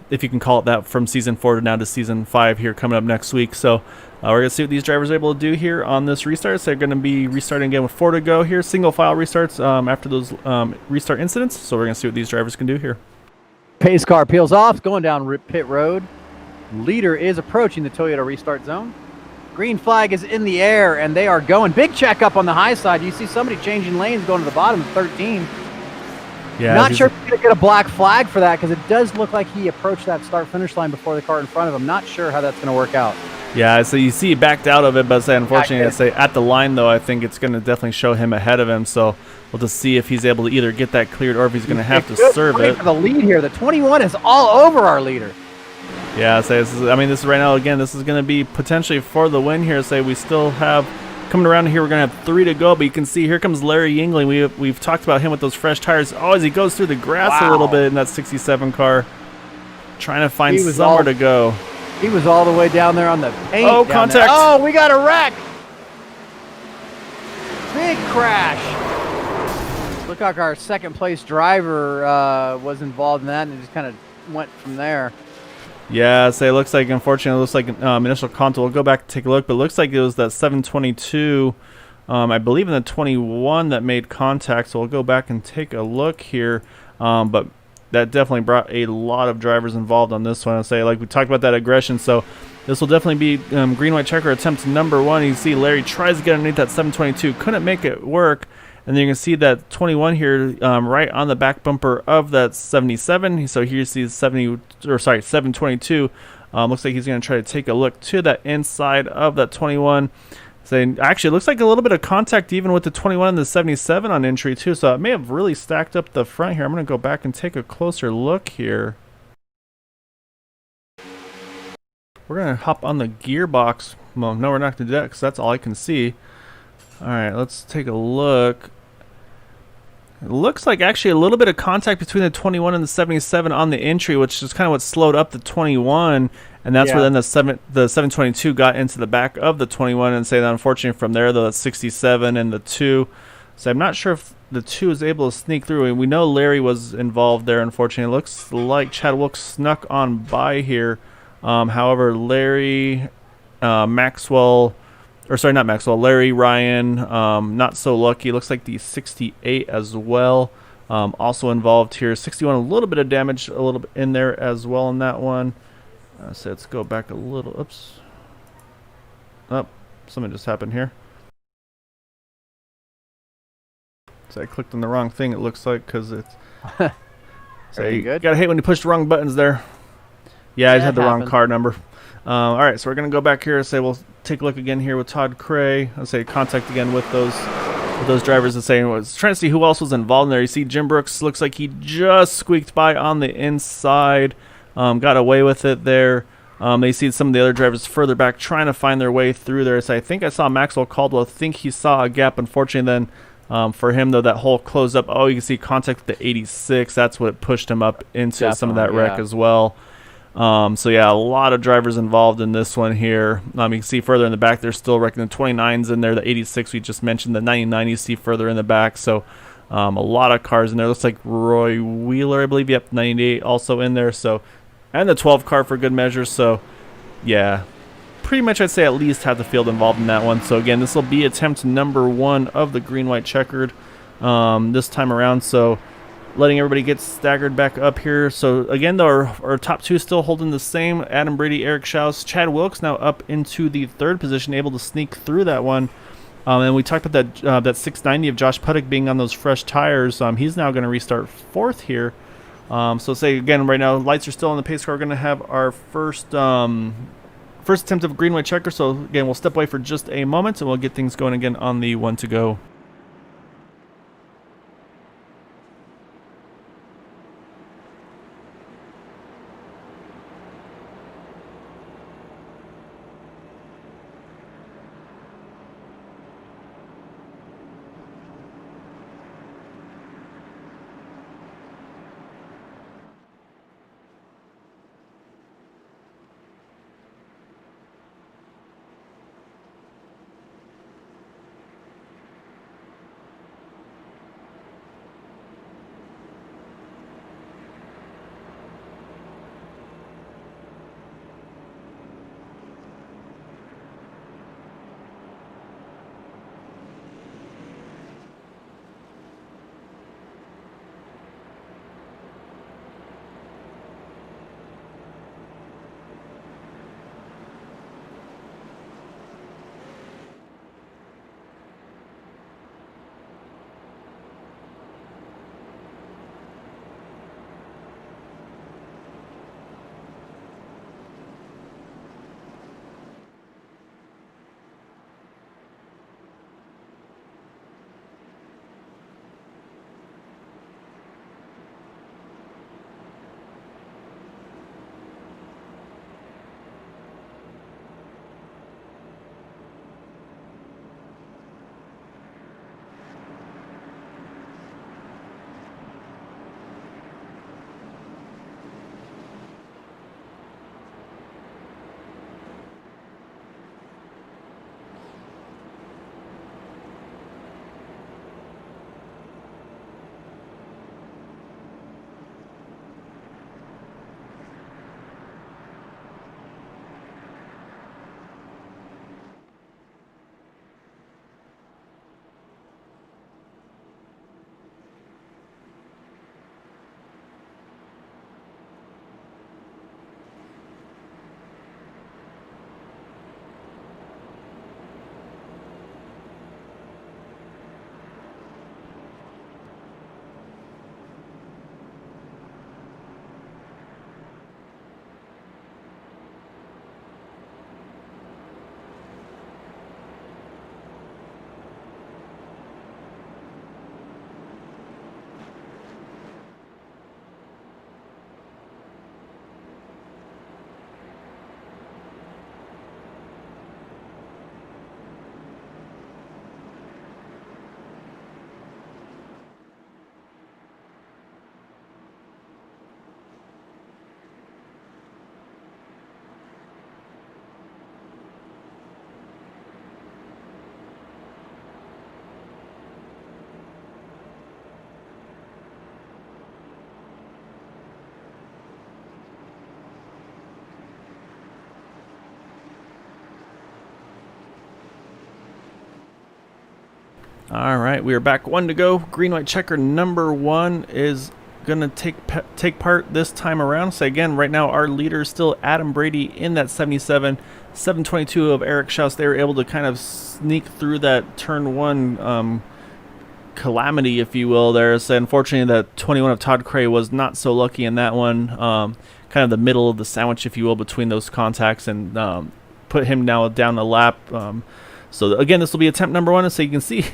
Speaker 1: If you can call it that, from season 4 to now to season 5 here coming up next week. So we're going to see what these drivers are able to do here on this restart. So they're going to be restarting again with 4 to go here. Single file restarts after those restart incidents. So we're going to see what these drivers can do here.
Speaker 2: Pace car peels off, going down pit road. Leader is approaching the Toyota restart zone. Green flag is in the air, and they are going. Big check up on the high side. You see somebody changing lanes going to the bottom of 13.
Speaker 1: Yeah,
Speaker 2: not sure if he's going to get a black flag for that, because it does look like he approached that start-finish line before the car in front of him. Not sure how that's going to work out.
Speaker 1: Yeah, so you see he backed out of it, but say unfortunately, I'd say at the line, though, I think it's going to definitely show him ahead of him. So we'll just see if he's able to either get that cleared or if he's going to have to serve it.
Speaker 2: For the lead here, the 21 is all over our leader.
Speaker 1: Yeah, so this is right now, again, this is going to be potentially for the win here. Say we still have, coming around here, we're going to have 3 to go, but you can see here comes Larry Yingling. We've talked about him with those fresh tires. Oh, as he goes through the grass a little bit in that 67 car, trying to find somewhere to go.
Speaker 2: He was all the way down there on the paint.
Speaker 1: Oh, contact.
Speaker 2: There. Oh, we got a wreck. Big crash. Look like our second place driver was involved in that, and it just kind of went from there.
Speaker 1: Yeah, so it looks like, unfortunately, it looks like initial contact. We'll go back and take a look, but it looks like it was that 722, I believe in the 21 that made contact, so we'll go back and take a look here. But that definitely brought a lot of drivers involved on this one. I'll say, like we talked about that aggression, so this will definitely be green-white checker attempt number 1. You see Larry tries to get underneath that 722, couldn't make it work. And then you can see that 21 here right on the back bumper of that 77. So here you see 722. Looks like he's going to try to take a look to that inside of that 21. So actually, it looks like a little bit of contact even with the 21 and the 77 on entry too. So it may have really stacked up the front here. I'm going to go back and take a closer look here. We're going to hop on the gearbox. Well, no, we're not going to do that because that's all I can see. All right, let's take a look. It looks like actually a little bit of contact between the 21 and the 77 on the entry, which is kind of what slowed up the 21, and that's where then the 722 got into the back of the 21, and say that unfortunately from there, the 67 and the 2. So I'm not sure if the 2 is able to sneak through, and we know Larry was involved there, unfortunately. It looks like Chad Wilkes snuck on by here. However, Larry, Maxwell... Or sorry, not Maxwell. Larry, Ryan, not so lucky. Looks like the 68 as well. Also involved here. 61, a little bit of damage, a little bit in there as well in that one. So let's go back a little. Oops. Oh, something just happened here. So I clicked on the wrong thing, it looks like, because it's... So you gotta hate when you push the wrong buttons there. Yeah, I had the wrong car number. All right, so we're going to go back here and say we'll take a look again here with Todd Cray. I'll say contact again with those drivers and saying was trying to see who else was involved in there. You see Jim Brooks looks like he just squeaked by on the inside, got away with it there. They see some of the other drivers further back trying to find their way through there. So I think I saw Maxwell Caldwell. I think he saw a gap. Unfortunately, then for him though, that hole closed up. Oh, you can see contact with the 86. That's what pushed him up into some of that wreck as well. So yeah, a lot of drivers involved in this one here. You can see further in the back, there's still wrecking the 29s in there, the 86 we just mentioned, the 99 you see further in the back. So a lot of cars in there. Looks like Roy Wheeler, I believe, yep, 98 also in there. So, and the 12 car for good measure. So yeah, pretty much I'd say at least have the field involved in that one. So again, this will be attempt number 1 of the green-white checkered this time around. So letting everybody get staggered back up here. So again, though, our top 2 still holding the same. Adam Brady, Eric Schaus, Chad Wilkes now up into the 3rd position, able to sneak through that one. And we talked about that 690 of Josh Puttick being on those fresh tires. He's now going to restart 4th here. So say again, right now, lights are still on the pace car. We're going to have our first attempt of a green-white checker. So again, we'll step away for just a moment, and we'll get things going again on the 1 to go. All right, we are back. 1 to go. Green white checker number 1 is gonna take part this time around. So again, right now our leader is still Adam Brady in that 77. 722 of Eric Schaus. They were able to kind of sneak through that turn 1 calamity, if you will. There, so unfortunately, that 21 of Todd Cray was not so lucky in that one. Kind of the middle of the sandwich, if you will, between those contacts, and put him now down the lap. So again, this will be attempt number 1. And so you can see,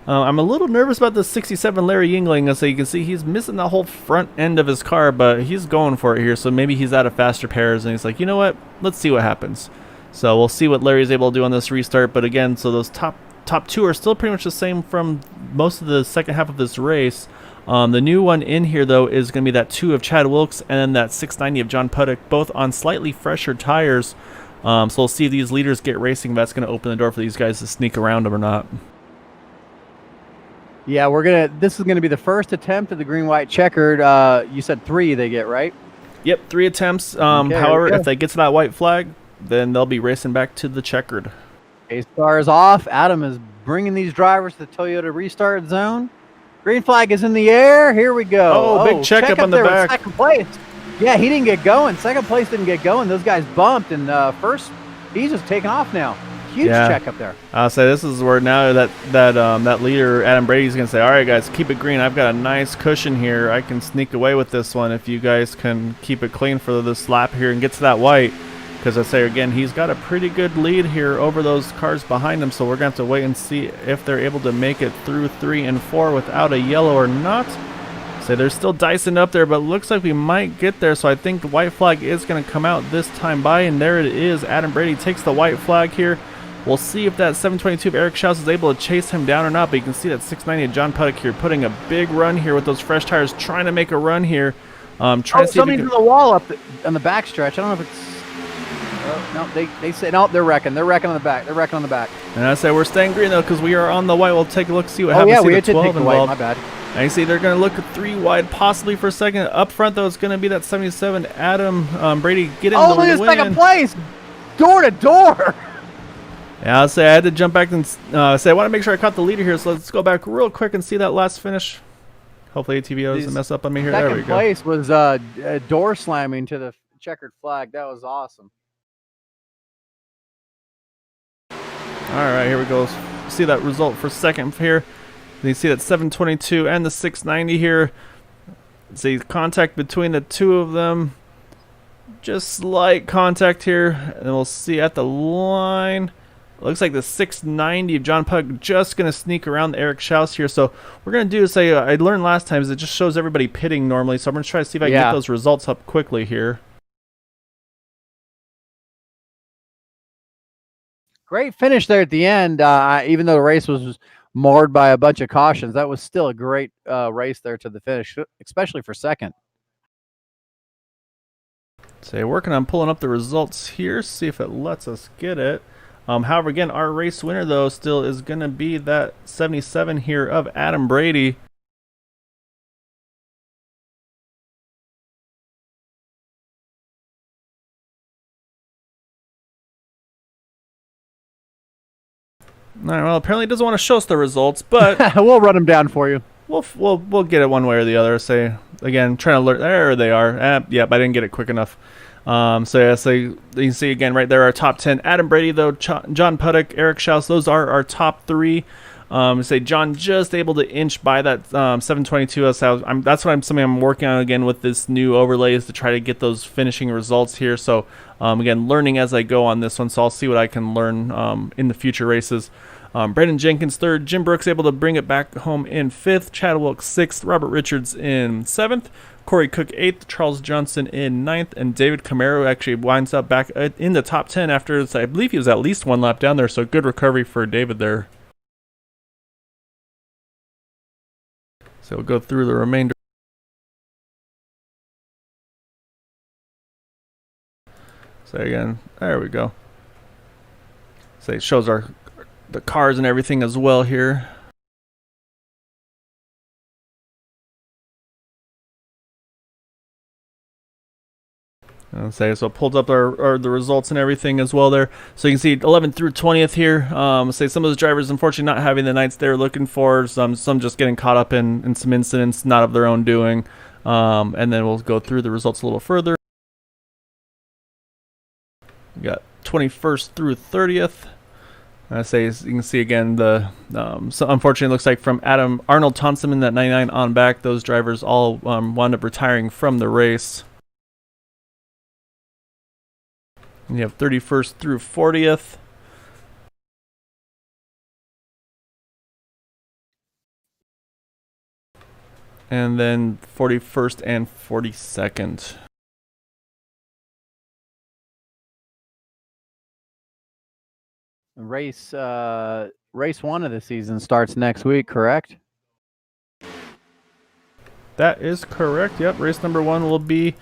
Speaker 1: I'm a little nervous about the 67 Larry Yingling. So you can see he's missing the whole front end of his car, but he's going for it here. So maybe he's out of faster pairs, and he's like, you know what? Let's see what happens. So we'll see what Larry's able to do on this restart. But again, so those top 2 are still pretty much the same from most of the second half of this race. The new one in here, though, is going to be that 2 of Chad Wilkes and then that 690 of John Puddock, both on slightly fresher tires. So we'll see if these leaders get racing. That's going to open the door for these guys to sneak around them or not.
Speaker 2: Yeah, this is gonna be the first attempt of the green-white checkered. You said 3 they get, right?
Speaker 1: Yep, 3 attempts.
Speaker 2: Okay,
Speaker 1: however, if they get to that white flag, then they'll be racing back to the checkered.
Speaker 2: Pace car is off. Adam is bringing these drivers to the Toyota restart zone. Green flag is in the air. Here we go.
Speaker 1: Oh, big check up on the
Speaker 2: there with
Speaker 1: back.
Speaker 2: Second place. Yeah, he didn't get going. Second place didn't get going. Those guys bumped, and first, he's just taking off now. Huge check up there.
Speaker 1: I'll say this is where now that leader Adam Brady's gonna say, all right guys, keep it green. I've got a nice cushion here. I can sneak away with this one if you guys can keep it clean for this lap here and get to that white. Because I say again, he's got a pretty good lead here over those cars behind him. So we're gonna have to wait and see if they're able to make it through 3 and 4 without a yellow or not. So they're still dicing up there, but looks like we might get there. So I think the white flag is going to come out this time by, and there it is. Adam Brady takes the white flag here. We'll see if that 722 of Eric Schaus is able to chase him down or not, but you can see that 690 of John Puddock here putting a big run here with those fresh tires, trying to make a run here. Trying to see
Speaker 2: somebody to the wall up on the back stretch. I don't know if it's... no, they say no. They're wrecking. They're wrecking on the back. They're wrecking on the back.
Speaker 1: And I say we're staying green though because we are on the white. We'll take a look, see what happens.
Speaker 2: Yeah,
Speaker 1: see
Speaker 2: we
Speaker 1: the
Speaker 2: had to
Speaker 1: 12
Speaker 2: take the white. My bad.
Speaker 1: And you see they're going to look at 3 wide possibly for a second. Up front though, it's going to be that 77 Adam Brady get in the win.
Speaker 2: Look at second place, door to door.
Speaker 1: Yeah, I'll say I had to jump back and say I want to make sure I caught the leader here. So let's go back real quick and see that last finish. Hopefully ATVO doesn't mess up on me here. There we go.
Speaker 2: Second place was door slamming to the checkered flag. That was awesome.
Speaker 1: All right, here we go. See that result for second here. You see that 722 and the 690 here. See contact between the 2 of them. Just slight contact here, and we'll see at the line. Looks like the 690 of John Puddock just going to sneak around the Eric Schaus here. So we're going to do is say, I learned last time is it just shows everybody pitting normally. So I'm going to try to see if I can get those results up quickly here.
Speaker 2: Great finish there at the end. Even though the race was marred by a bunch of cautions, that was still a great race there to the finish, especially for second.
Speaker 1: So working on pulling up the results here, see if it lets us get it. However, again, our race winner, though, still is going to be that 77 here of Adam Brady. All right, well, apparently it doesn't want to show us the results, but
Speaker 2: we'll run them down for you.
Speaker 1: We'll get it one way or the other. Say again, trying to learn. There they are. Yep, I didn't get it quick enough. So you can see again right there our top 10. Adam Brady though, John Puddock, Eric Schaus. Those are our top 3. Say John just able to inch by that 722. That's something I'm working on again with this new overlay is to try to get those finishing results here. So again, learning as I go on this one. So I'll see what I can learn in the future races. Brandon Jenkins 3rd, Jim Brooks able to bring it back home in 5th, Chad Wilkes 6th, Robert Richards in 7th, Corey Cook 8th, Charles Johnson in 9th, and David Camaro actually winds up back in the top 10 after, I believe he was at least 1 lap down there, so good recovery for David there. So we'll go through the remainder. So again, there we go. So it shows the cars and everything as well here. Say so. It pulled up the results and everything as well there. So you can see 11th through 20th here. Say some of those drivers unfortunately not having the nights they're looking for. Some just getting caught up in some incidents not of their own doing. And then we'll go through the results a little further. We got 21st through 30th. I say you can see again the so unfortunately it looks like from Arnold Thompson in that 99 on back, those drivers all wound up retiring from the race. And you have 31st through 40th. And then 41st and 42nd.
Speaker 2: Race 1 of the season starts next week, correct?
Speaker 1: That is correct. Yep, race number 1 will be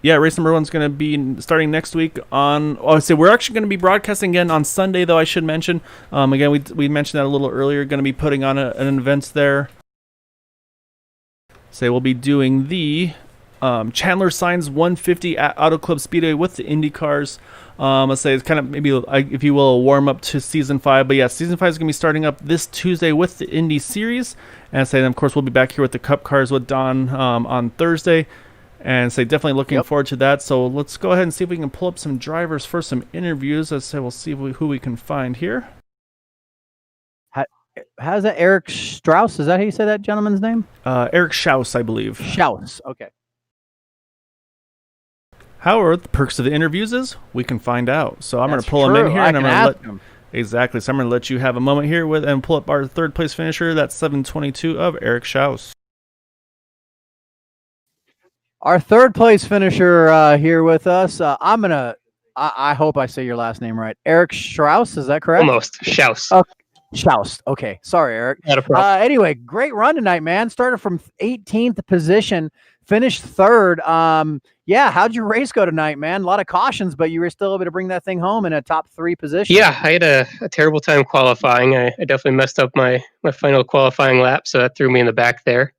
Speaker 1: race number 1's going to be starting next week on... so we're actually going to be broadcasting again on Sunday, though, I should mention. Again, we mentioned that a little earlier. Going to be putting on an event there. So we'll be doing the Chandler Signs 150 at Auto Club Speedway with the Indy cars. Let's say it's kind of maybe, if you will, a warm-up to Season 5. But yeah, Season 5 is going to be starting up this Tuesday with the Indy Series. And say, of course, we'll be back here with the Cup cars with Don on Thursday. And say definitely looking forward to that. So let's go ahead and see if we can pull up some drivers for some interviews. Let's say we'll see who we can find here.
Speaker 2: How's that? Eric Strauss? Is that how you say that gentleman's name?
Speaker 1: Eric Schaus, I believe.
Speaker 2: Schaus. Okay.
Speaker 1: However, the perks of the interviews is we can find out. So I'm going to pull him in here, and I'm going to let exactly. So I'm going to let you have a moment here and pull up our third place finisher. That's 722 of Eric Schaus.
Speaker 2: Our third place finisher here with us. I hope I say your last name right. Eric Strauss, is that correct?
Speaker 3: Almost. Schaus.
Speaker 2: Oh, Schaus. Okay. Sorry, Eric.
Speaker 3: Not a problem.
Speaker 2: Anyway, great run tonight, man. Started from 18th position, finished third. How'd your race go tonight, man? A lot of cautions, but you were still able to bring that thing home in a top 3 position.
Speaker 3: Yeah, I had a terrible time qualifying. I definitely messed up my final qualifying lap, so that threw me in the back there.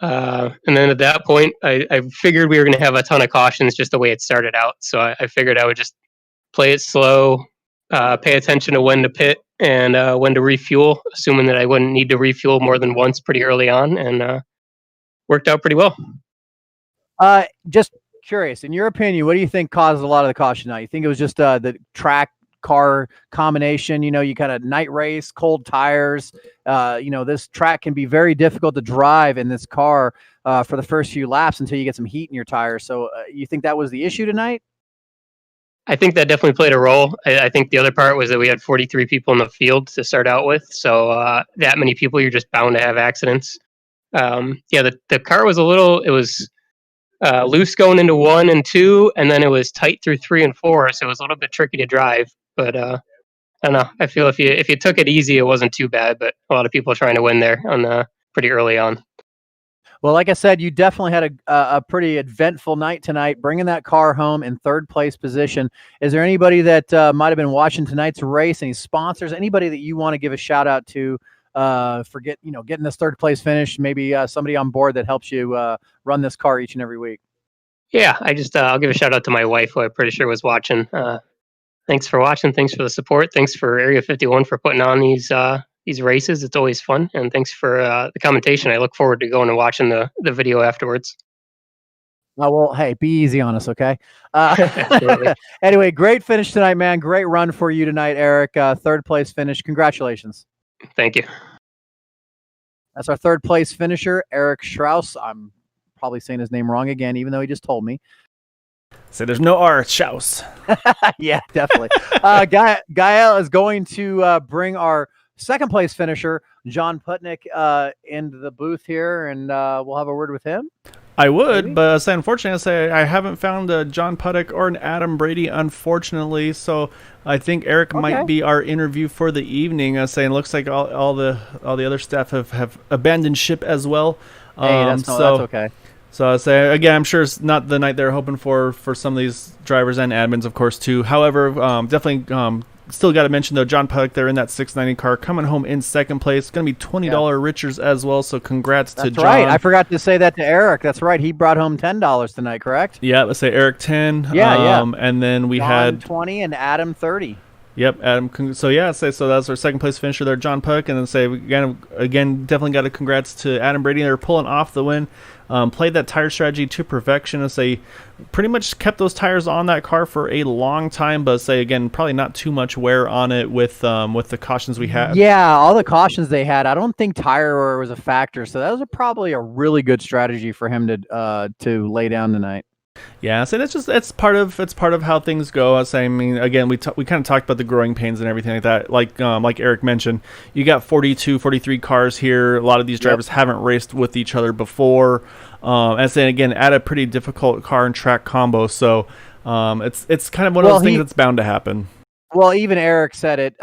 Speaker 3: And then at that point, I figured we were going to have a ton of cautions just the way it started out. So I figured I would just play it slow, pay attention to when to pit and when to refuel, assuming that I wouldn't need to refuel more than once pretty early on, and worked out pretty well.
Speaker 2: Just curious, in your opinion, what do you think caused a lot of the caution now? You think it was just the track car combination? You kind of night race, cold tires. This track can be very difficult to drive in this car for the first few laps until you get some heat in your tires. So you think that was the issue tonight?
Speaker 3: I think that definitely played a role. I think the other part was that we had 43 people in the field to start out with. So that many people, you're just bound to have accidents. The car was it was loose going into 1 and 2, and then it was tight through 3 and 4. So it was a little bit tricky to drive. But I don't know. I feel if you took it easy, it wasn't too bad. But a lot of people are trying to win there on pretty early on.
Speaker 2: Well, like I said, you definitely had a pretty eventful night tonight, bringing that car home in third place position. Is there anybody that might have been watching tonight's race? Any sponsors? Anybody that you want to give a shout out to for getting this third place finish? Maybe somebody on board that helps you run this car each and every week.
Speaker 3: Yeah, I'll give a shout out to my wife, who I'm pretty sure was watching. Thanks for watching. Thanks for the support. Thanks for Area 51 for putting on these races. It's always fun. And thanks for the commentation. I look forward to going and watching the video afterwards.
Speaker 2: Oh, well, hey, be easy on us, okay? Anyway, great finish tonight, man. Great run for you tonight, Eric. Third place finish. Congratulations.
Speaker 3: Thank you.
Speaker 2: That's our third place finisher, Eric Strauss. I'm probably saying his name wrong again, even though he just told me.
Speaker 1: So there's no R, it's Strauss.
Speaker 2: Yeah, definitely. Gael is going to bring our second place finisher, John Putnick, into the booth here, and we'll have a word with him.
Speaker 1: I would, maybe? But unfortunately, I haven't found a John Putnick or an Adam Brady, unfortunately. So I think Eric might be our interview for the evening. It looks like all the other staff have abandoned ship as well.
Speaker 2: Hey, that's okay.
Speaker 1: So I say again, I'm sure it's not the night they're hoping for some of these drivers and admins, of course, too. However, definitely still got to mention though, John Puck there in that 690 car coming home in second place. It's going to be $20 Richards as well. So congrats to John.
Speaker 2: That's right. I forgot to say that to Eric. That's right. He brought home $10 tonight, correct?
Speaker 1: Yeah, let's say Eric 10.
Speaker 2: Yeah.
Speaker 1: And then we
Speaker 2: John
Speaker 1: had
Speaker 2: 20 and Adam 30.
Speaker 1: Yep, Adam. So yeah, so that's our second place finisher there, John Puck, and then say again, definitely got to congrats to Adam Brady. They're pulling off the win. Played that tire strategy to perfection, and say pretty much kept those tires on that car for a long time. But say again, probably not too much wear on it with the cautions we had.
Speaker 2: Yeah, all the cautions they had. I don't think tire wear was a factor, so that was probably a really good strategy for him to lay down tonight.
Speaker 1: Yeah, so it's part of how things go. I mean, again, we kind of talked about the growing pains and everything like that. Like Eric mentioned, you got 42, 43 cars here. A lot of these drivers haven't raced with each other before. And saying again, at a pretty difficult car and track combo. So it's kind of one of those things that's bound to happen.
Speaker 2: Well, even Eric said it.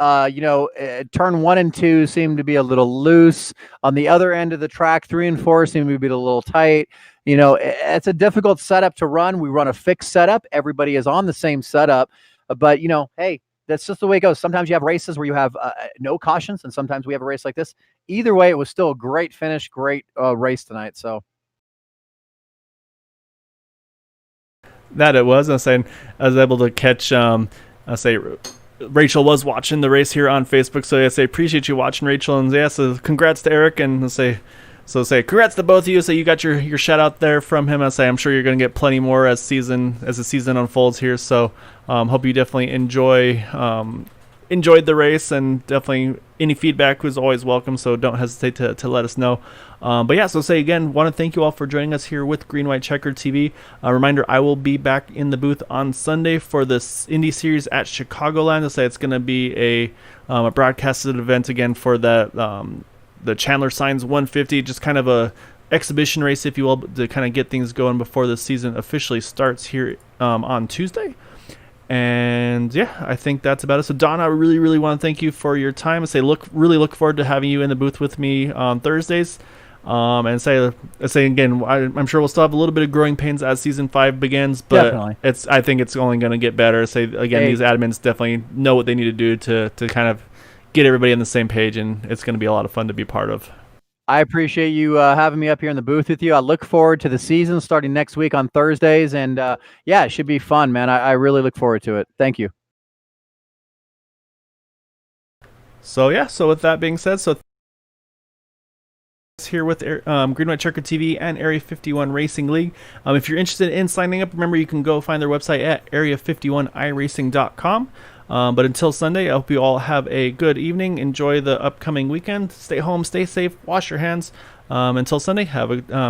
Speaker 2: Turn 1 and 2 seemed to be a little loose. On the other end of the track, 3 and 4 seemed to be a little tight. It's a difficult setup to run. We run a fixed setup. Everybody is on the same setup. But, hey, that's just the way it goes. Sometimes you have races where you have no cautions, and sometimes we have a race like this. Either way, it was still a great finish, great race tonight. So
Speaker 1: that it was. I was able to catch. Rachel was watching the race here on Facebook, so I appreciate you watching, Rachel, and so congrats to Eric, and say congrats to both of you. So you got your shout out there from him. I'm sure you're going to get plenty more as the season unfolds here. So hope you definitely enjoyed the race, and definitely any feedback was always welcome. So don't hesitate to let us know. But yeah, so again, want to thank you all for joining us here with Green White Checker TV. A reminder, I will be back in the booth on Sunday for this Indy Series at Chicagoland. It's going to be a broadcasted event again for the Chandler Signs 150, just kind of a exhibition race, if you will, to kind of get things going before the season officially starts here on Tuesday. And yeah, I think that's about it. So Donna, I really, really want to thank you for your time. Really look forward to having you in the booth with me on Thursdays. And say again, I'm sure we'll still have a little bit of growing pains as season 5 begins, but
Speaker 2: definitely.
Speaker 1: I think it's only going to get better. These admins definitely know what they need to do to kind of get everybody on the same page, and it's going to be a lot of fun to be part of.
Speaker 2: I appreciate you having me up here in the booth with you. I look forward to the season starting next week on Thursdays, and it should be fun, man. I really look forward to it. Thank you.
Speaker 1: So with that being said, here with Green White Checker TV and Area 51 Racing League. If you're interested in signing up, remember you can go find their website at area51iracing.com. But until Sunday, I hope you all have a good evening. Enjoy the upcoming weekend. Stay home, stay safe, wash your hands. Until Sunday, have a